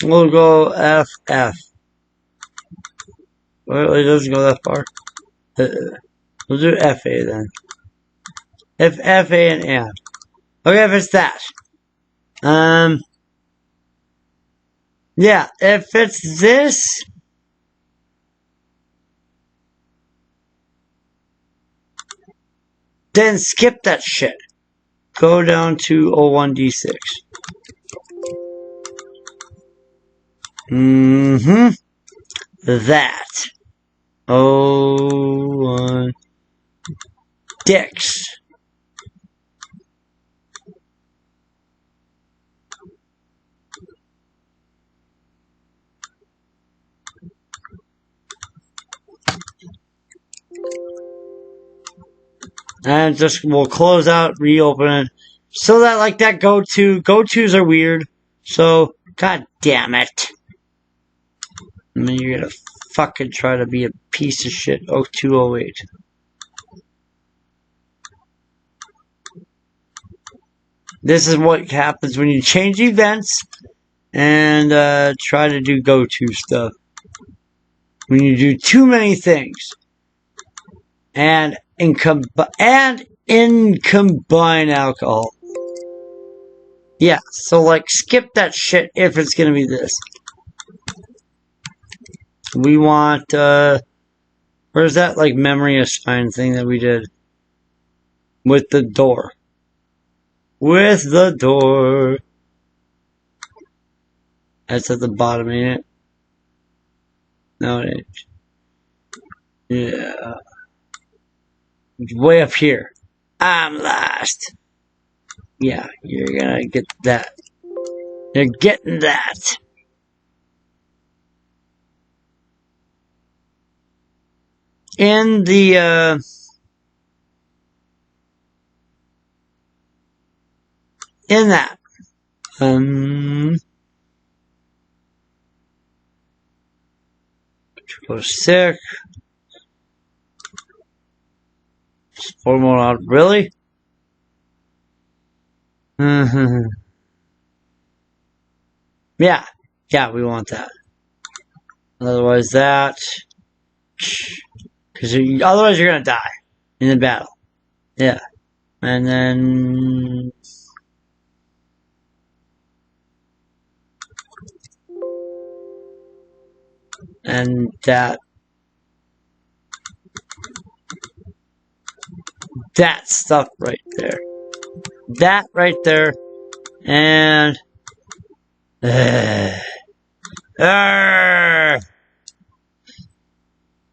We'll go FF. Well, it doesn't go that far. We'll do FA then. If FA and. Okay, if it's that. Yeah, if it's this. Then skip that shit. Go down to 01D6. That. 01 Dix. And just, we'll close out, reopen it. So that, like, that go-tos are weird. So, god damn it. And then you're gonna fucking try to be a piece of shit. 0208. This is what happens when you change events and try to do go-to stuff. When you do too many things. And in combine alcohol. Yeah, so like skip that shit if it's gonna be this. We want where's that like memory assigned thing that we did? With the door. With the door. That's at the bottom, ain't it? No, it ain't. Yeah. Way up here. I'm lost. Yeah, you're gonna get that. You're getting that. In the, in that. Control sick. Four more out. Really? Yeah. Yeah, we want that. Otherwise that. Because otherwise you're going to die in the battle. Yeah. And then. And that. That stuff right there. That right there. And.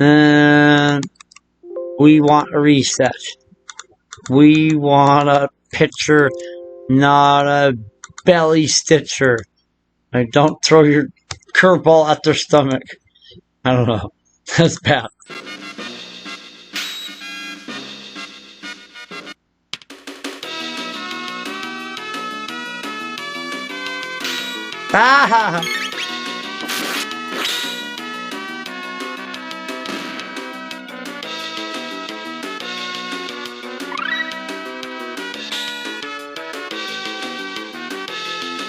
And we want a reset. We want a pitcher, not a belly stitcher. Like, don't throw your curveball at their stomach. I don't know. That's bad. Ah!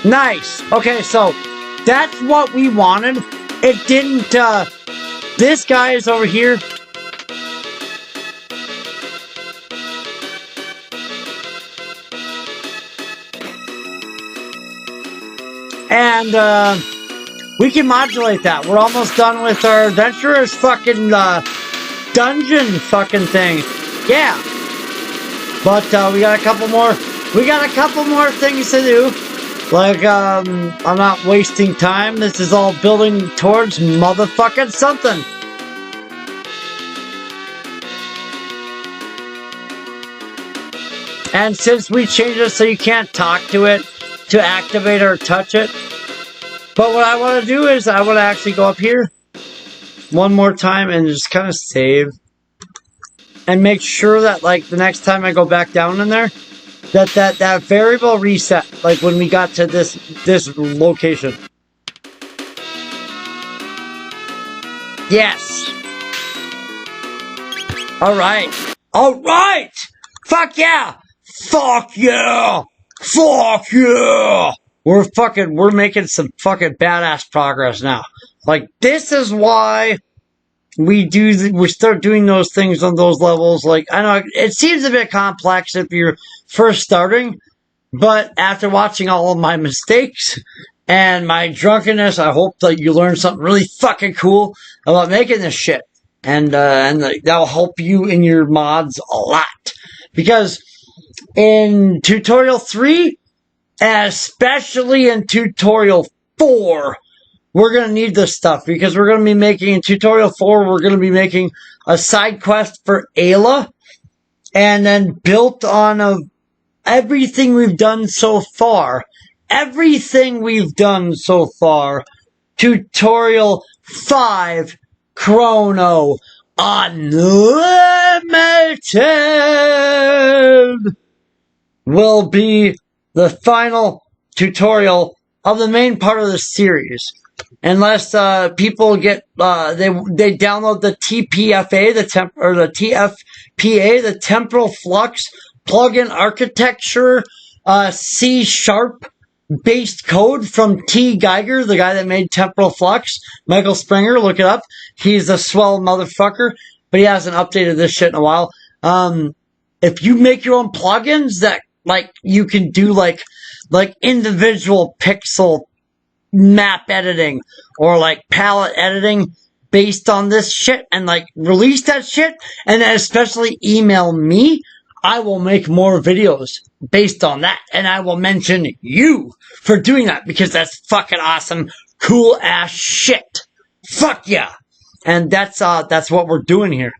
Nice. Okay, so that's what we wanted. It didn't, this guy is over here. And, we can modulate that. We're almost done with our adventurer's fucking, dungeon fucking thing. Yeah. But, we got a couple more things to do. Like, I'm not wasting time. This is all building towards motherfucking something. And since we changed it so you can't talk to it to activate or touch it, but what I want to do is I want to actually go up here one more time and just kind of save and make sure that, like, the next time I go back down in there, that variable reset, like when we got to this location. Yes. All right. All right. Fuck yeah. Fuck yeah. Fuck yeah. We're making some fucking badass progress now. Like, this is why we start doing those things on those levels. Like, I know it seems a bit complex if you're first starting, but after watching all of my mistakes and my drunkenness, I hope that you learn something really fucking cool about making this shit. And that'll help you in your mods a lot. Because in tutorial 3, especially in tutorial 4, we're going to need this stuff, because we're going to be making, in tutorial 4, we're going to be making a side quest for Ayla, and then built on everything we've done so far. Everything we've done so far. Tutorial 5, Chrono Unlimited will be the final tutorial of the main part of the series. Unless people get they download the TPFA, the TFPA, the Temporal Flux plugin architecture C# based code from T. Geiger, the guy that made Temporal Flux. Michael Springer, look it up. He's a swell motherfucker, but he hasn't updated this shit in a while. If you make your own plugins that, like, you can do like individual pixel map editing or like palette editing based on this shit, and like release that shit, and then especially email me, I will make more videos based on that, and I will mention you for doing that, because that's fucking awesome, cool ass shit. Fuck yeah. And that's what we're doing here.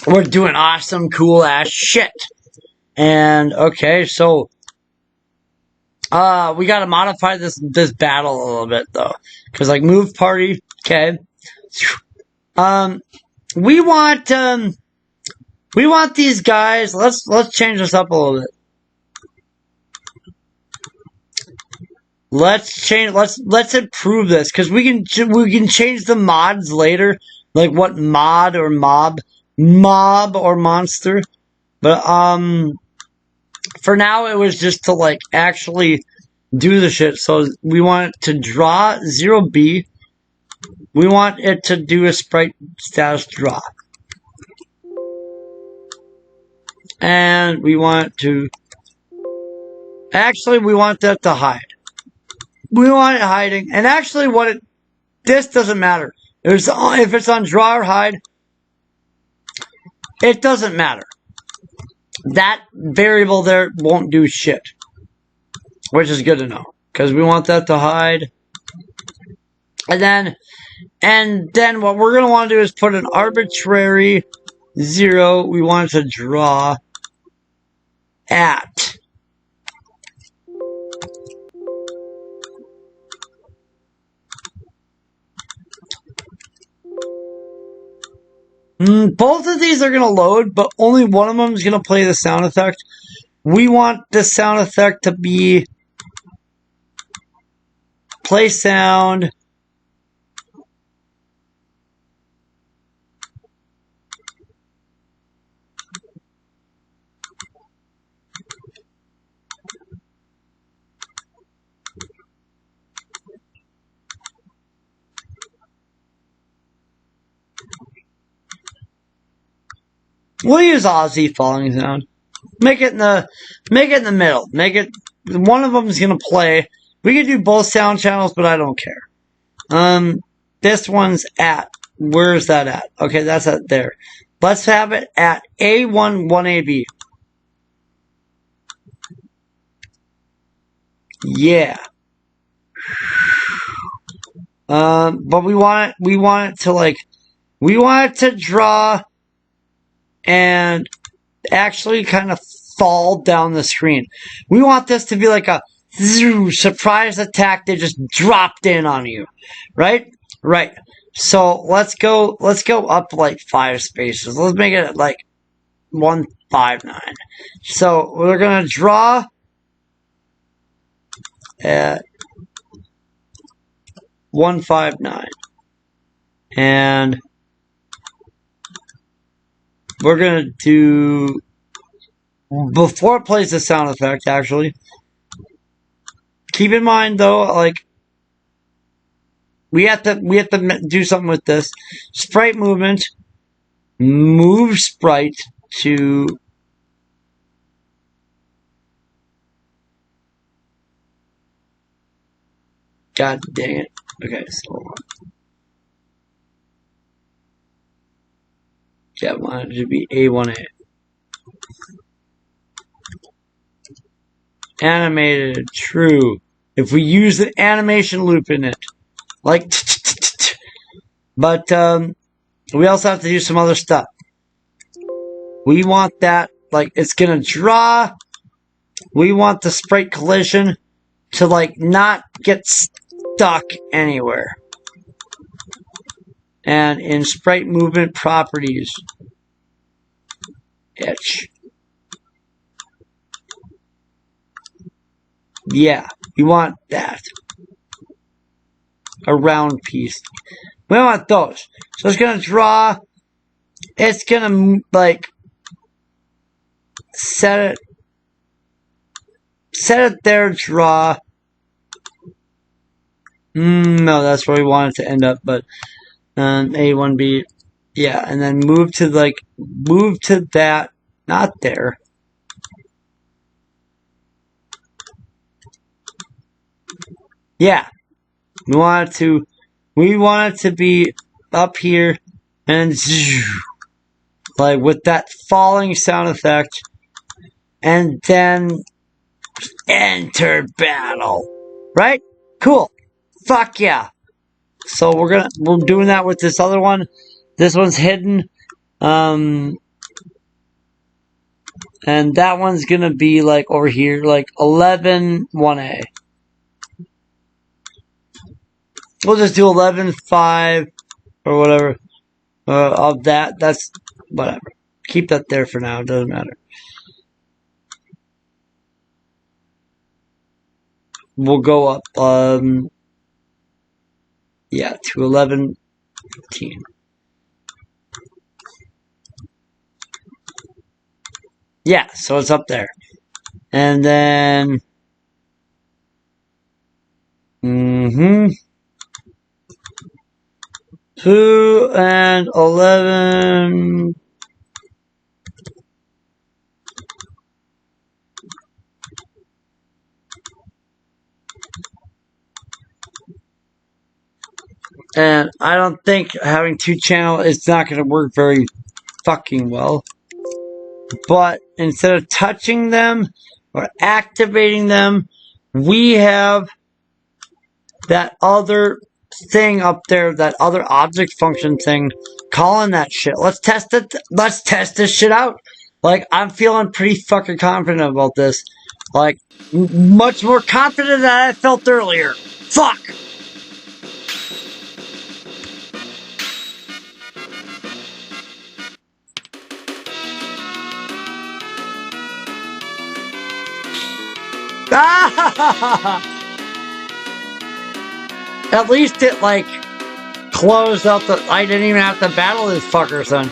We're doing awesome, cool ass shit. And okay, so we gotta modify this battle a little bit though, because like move party, okay. We want these guys. Let's change this up a little bit. Let's improve this, because we can change the mods later, like what mod or mob or monster. But for now it was just to like actually do the shit. So we want it to draw 0B. We want it to do a sprite status draw. And we want to actually, we want that to hide. We want it hiding. And actually this doesn't matter. If it's on draw or hide, it doesn't matter. That variable there won't do shit. Which is good to know, because we want that to hide. And then what we're going to want to do is put an arbitrary 0. We want it to draw at. Both of these are going to load, but only one of them is going to play the sound effect. We want the sound effect to be play sound. We'll use Aussie falling sound. Make it in the middle. Make it, one of them is gonna play. We can do both sound channels, but I don't care. This one's at, where's that at? Okay, that's at there. Let's have it at A1 1AB. Yeah. But we want it to like, we want it to draw and actually kind of fall down the screen. We want this to be like a surprise attack that just dropped in on you, right? Right. So let's go up like 5 spaces. Let's make it like 159. So we're gonna draw at 159, and we're gonna do, before it plays the sound effect, actually, keep in mind though, like, we have to do something with this. Sprite movement, move sprite to God dang it. Okay, so hold on. Yeah, I want it to be A1A. Animated, true. If we use an animation loop in it. Like, but, we also have to do some other stuff. We want that, like, it's gonna draw. We want the sprite collision to, like, not get stuck anywhere. And in sprite movement properties, itch. Yeah, you want that. A round piece. We don't want those. So it's gonna draw. It's gonna, like, set it there, draw. No, that's where we want it to end up, but A1B, yeah, and then move to that, not there. Yeah, we want it to be up here, and like with that falling sound effect, and then enter battle, right? Cool. Fuck yeah. So we're doing that with this other one. This one's hidden. And that one's gonna be like over here, like 11-1A. We'll just do 11-5 or whatever of that. That's whatever. Keep that there for now. It doesn't matter. We'll go up, yeah, to 11-15. Yeah, so it's up there. And then, 2 and 11. And I don't think having 2 channels is not going to work very fucking well. But instead of touching them or activating them, we have that other thing up there, that other object function thing, calling that shit. Let's test it. Let's test this shit out. Like, I'm feeling pretty fucking confident about this. Like, much more confident than I felt earlier. Fuck! At least it, like, closed out the... I didn't even have to battle this fucker, son.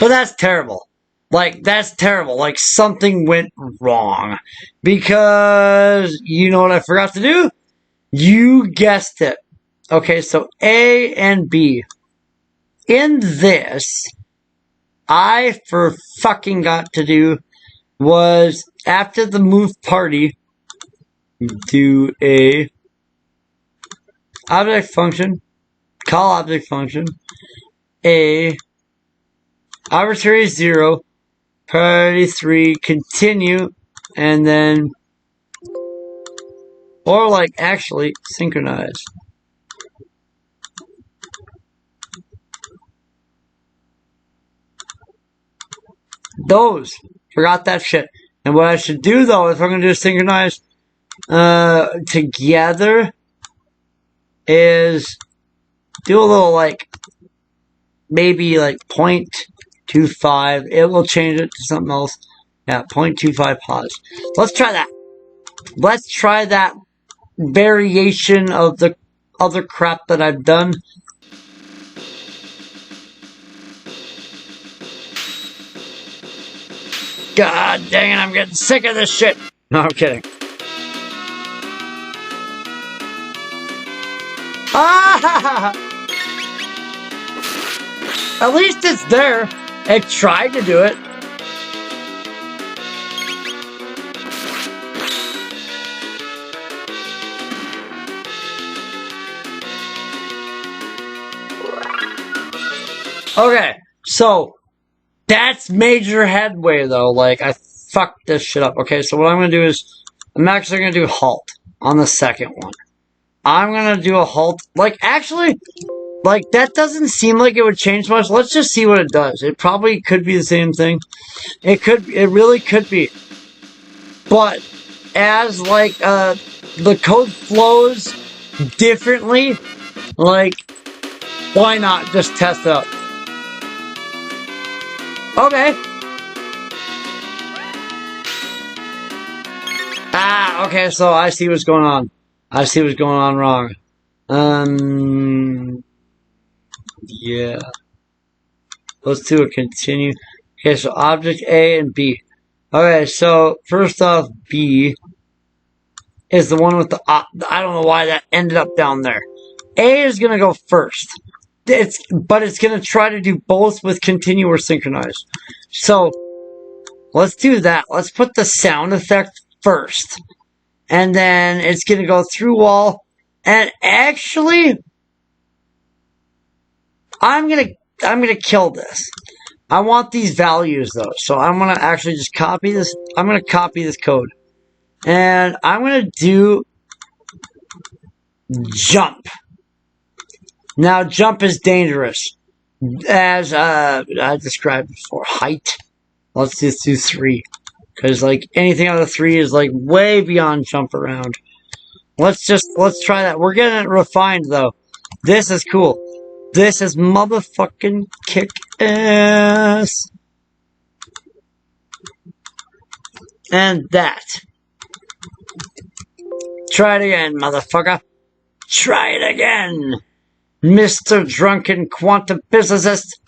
But that's terrible. Like, that's terrible. Like, something went wrong. Because, you know what I forgot to do? You guessed it. Okay, so A and B. In this, I for fucking got to do was, after the move party, do a object function, call object function, a arbitrary 0, priority 3, continue, and then Or, like, actually synchronize. Those. Forgot that shit. And what I should do, though, if I'm going to do synchronize together, is do a little, like, maybe, like, 0.25. It will change it to something else. Yeah, 0.25 pause. Let's try that. Let's try that variation of the other crap that I've done. God dang it, I'm getting sick of this shit. No, I'm kidding. Ah! At least it's there. It tried to do it. Okay, so that's major headway though. Like, I fucked this shit up. Okay, so what I'm gonna do is I'm actually gonna do halt on the second one. I'm gonna do a halt. Like, actually, like, that doesn't seem like it would change much. Let's just see what it does. It probably could be the same thing. It really could be. But as, like, the code flows differently, like, why not just test it out? Okay. Ah, okay, so I see what's going on. I see what's going on wrong. Yeah. Let's do a continue. Okay, so object A and B. Okay, so first off, B is the one with the, I don't know why that ended up down there. A is gonna go first. But it's gonna try to do both with continue or synchronize. So, let's do that. Let's put the sound effect first. And then it's gonna go through wall. And actually, I'm gonna kill this. I want these values though, so I'm gonna actually just copy this. I'm gonna copy this code, and I'm gonna do jump. Now, jump is dangerous, as I described before. Height. Let's just do 3, because like anything out of 3 is like way beyond jump around. Let's try that. We're getting it refined though. This is cool. This is motherfucking kick ass. And that. Try it again, motherfucker. Try it again, Mr. Drunken Quantum Physicist.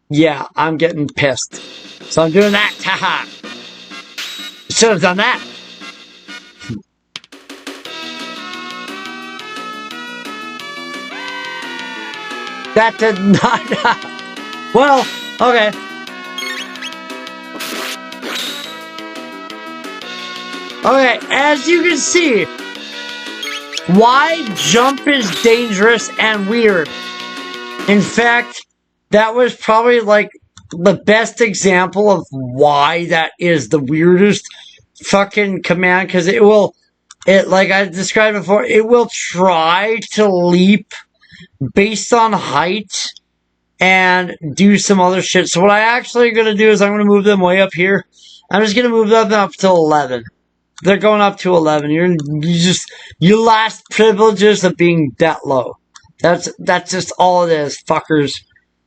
Yeah, I'm getting pissed. So I'm doing that. Haha. Should have done that. That did not. Well, okay. Okay, as you can see, why jump is dangerous and weird. In fact, that was probably like the best example of why that is the weirdest fucking command, because like I described before, it will try to leap based on height and do some other shit. So what I actually going to do is I'm going to move them way up here. I'm just going to move them up to 11. They're going up to 11. You lost privileges of being that low. That's just all it is, fuckers.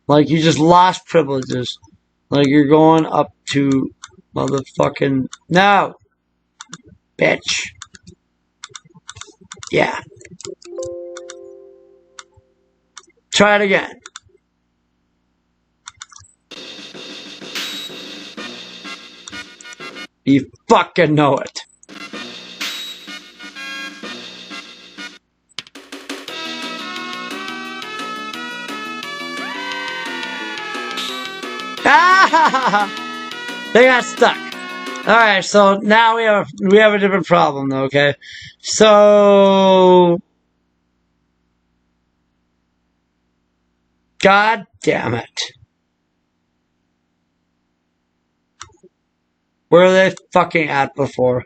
Like, you just lost privileges. Like, you're going up to motherfucking... No! Bitch. Yeah. Try it again. You fucking know it. Ah! They got stuck. Alright, so now we have a different problem though, okay? So... God damn it. Where are they fucking at before?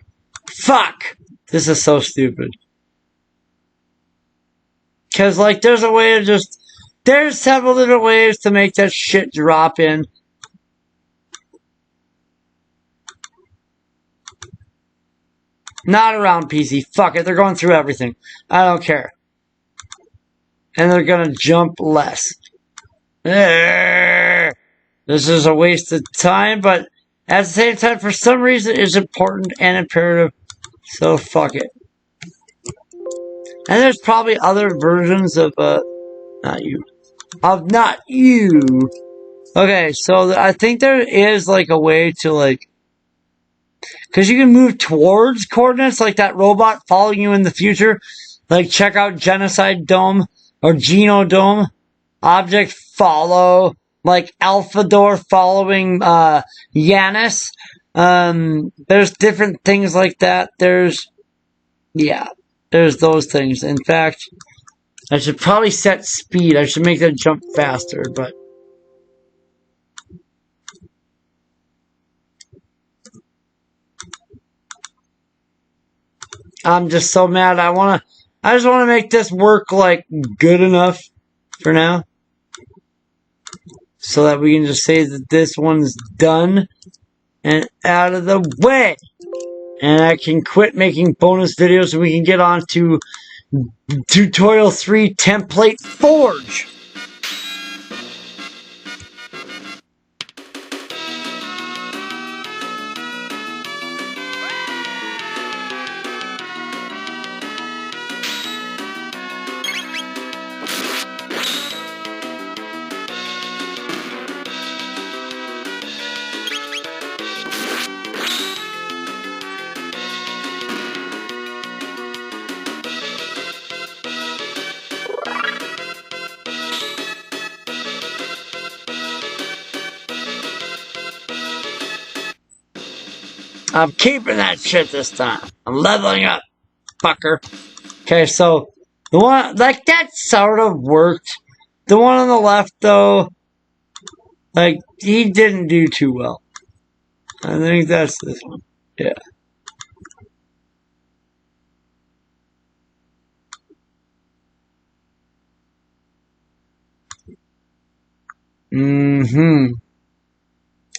Fuck! This is so stupid. Cause like there's a way to just... There's several different ways to make that shit drop in. Not around PC. Fuck it. They're going through everything. I don't care. And they're gonna jump less. This is a waste of time, but at the same time, for some reason, it's important and imperative. So fuck it. And there's probably other versions of, not you. Of not you. Okay, so I think there is like a way to like, because you can move towards coordinates, like that robot following you in the future. Like, check out Genocide Dome or Genodome. Object follow. Like Alpha Door following Yanis. There's different things like that. There's those things. In fact, I should probably set speed. I should make that jump faster, but... I'm just so mad. I just want to make this work, like, good enough for now. So that we can just say that this one's done and out of the way. And I can quit making bonus videos and we can get on to Tutorial 3 Template Forge. I'm keeping that shit this time. I'm leveling up, fucker. Okay, so the one, like, that sort of worked. The one on the left, though, like, he didn't do too well. I think that's this one. Yeah.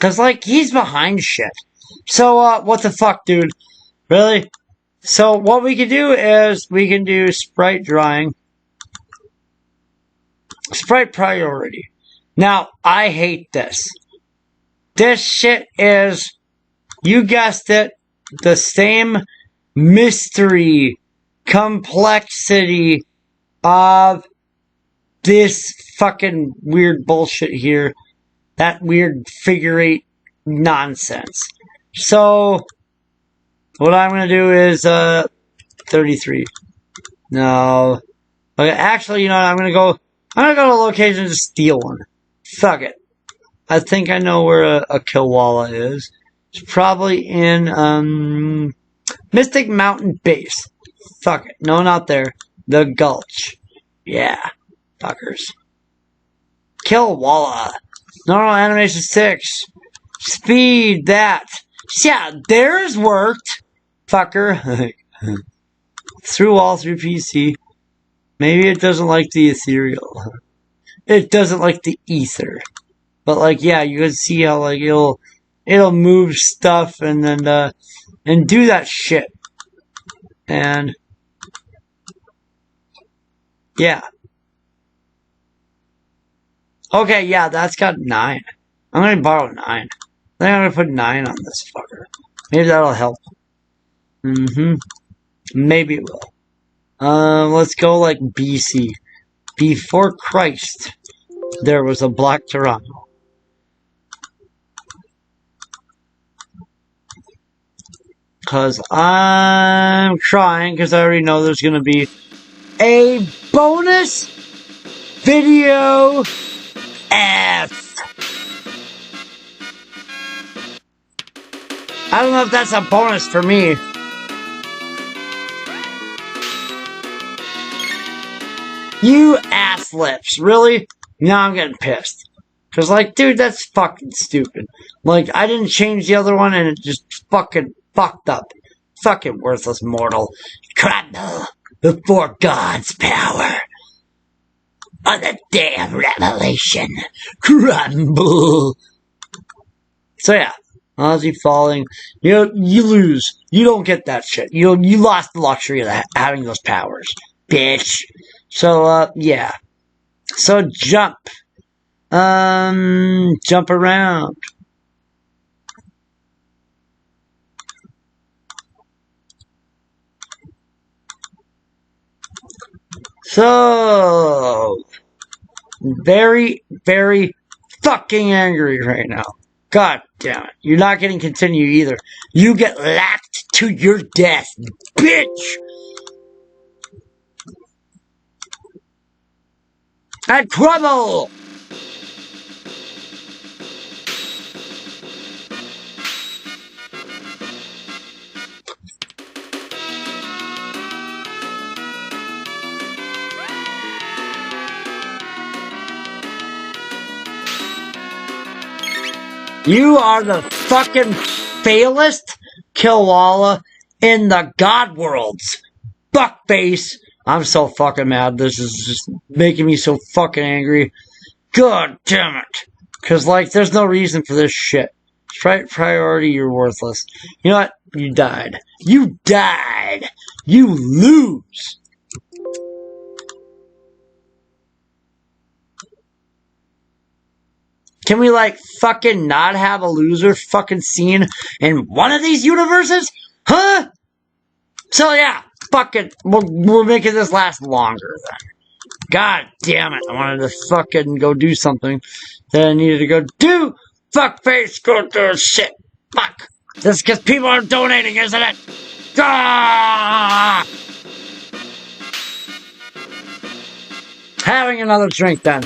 Cause, like, he's behind shit. So, what the fuck, dude? Really? So, what we can do is, we can do sprite drawing. Sprite priority. Now, I hate this. This shit is, you guessed it, the same mystery, complexity of this fucking weird bullshit here. That weird figure 8 nonsense. So, what I'm gonna do is, 33. No. Okay, actually, you know what, I'm gonna go to a location to steal one. Fuck it. I think I know where a KILWALLA is. It's probably in, Mystic Mountain Base. Fuck it. No, not there. The Gulch. Yeah. Fuckers. KILWALLA. Normal animation 6. Speed that. Yeah, theirs worked. Fucker. Through PC. Maybe it doesn't like the ethereal. It doesn't like the ether. But like, yeah, you can see how like it'll move stuff and then and do that shit. And yeah. Okay, yeah, that's got 9. I'm gonna borrow 9. I think I'm gonna put 9 on this fucker. Maybe that'll help. Maybe it will. Let's go like BC. Before Christ, there was a Black Toronto. Cause I'm trying, cause I already know there's gonna be a bonus video F. I don't know if that's a bonus for me. You ass lips, really? Now I'm getting pissed. Because, like, dude, that's fucking stupid. Like, I didn't change the other one and it just fucking fucked up. Fucking worthless mortal. Crumble before God's power. On the day of revelation. Crumble. So, yeah. Ozzy falling. You lose. You don't get that shit. You lost the luxury of having those powers. Bitch. So, yeah. So, jump. Jump around. So, very, very fucking angry right now. God damn it. You're not getting continue either. You get lapped to your death, bitch! And crumble! You are the fucking failest KILWALLA in the God worlds. Fuckface. I'm so fucking mad. This is just making me so fucking angry. God damn it. Cause like, there's no reason for this shit. Strike priority, you're worthless. You know what? You died. You died. You lose. Can we, like, fucking not have a loser fucking scene in one of these universes? Huh? So, yeah, fucking, we're making this last longer, then. God damn it, I wanted to fucking go do something that I needed to go do. Fuckface, go do shit. Fuck. This is because people are donating, isn't it? Ah! Having another drink, then.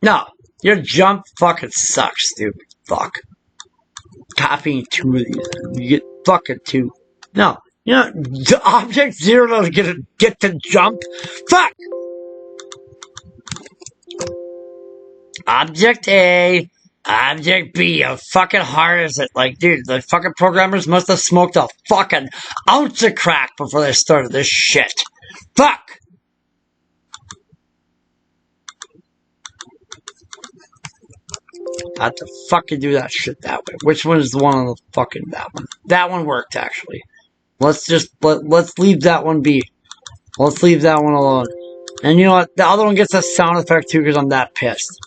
No, your jump fucking sucks, stupid fuck. Copying 2 of these. You get fucking 2. No, you know, object 0 doesn't get to jump. Fuck! Object A, object B, how fucking hard is it? Like, dude, the fucking programmers must have smoked a fucking ounce of crack before they started this shit. Fuck! I have to fucking do that shit that way. Which one is the one on the fucking that one? That one worked, actually. Let's leave that one be. Let's leave that one alone. And you know what? The other one gets a sound effect too because I'm that pissed.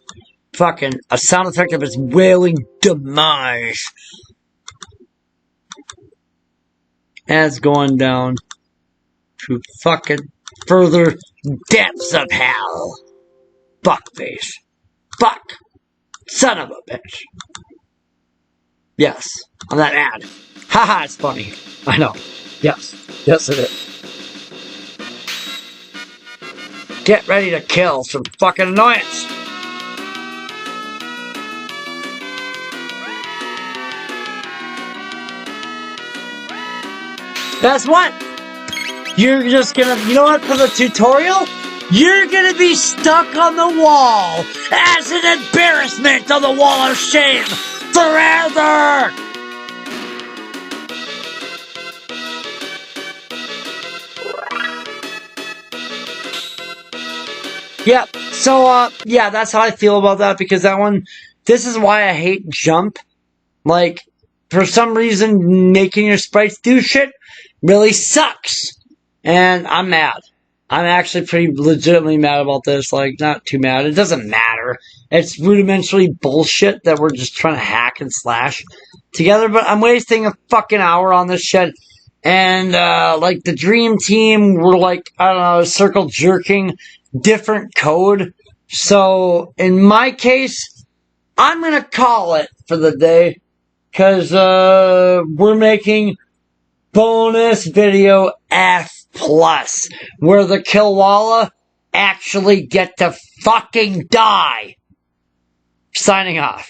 Fucking a sound effect of its wailing demise. As going down to fucking further depths of hell. Fuckface. Fuck. Son of a bitch. Yes, on that ad. Haha, it's funny. I know. Yes. Yes, it is. Get ready to kill some fucking annoyance. Guess what? You're just gonna, you know what, for the tutorial? You're gonna be stuck on the wall as an embarrassment on the wall of shame forever! Yep, so, yeah, that's how I feel about that, because that one, this is why I hate jump. Like, for some reason, making your sprites do shit really sucks. And I'm mad. I'm actually pretty legitimately mad about this. Like, not too mad. It doesn't matter. It's rudimentary bullshit that we're just trying to hack and slash together. But I'm wasting a fucking hour on this shit. And, like, the dream team were like, I don't know, circle jerking different code. So, in my case, I'm gonna call it for the day. Cause, we're making bonus video F+, where the KILWALLA actually get to fucking die. Signing off.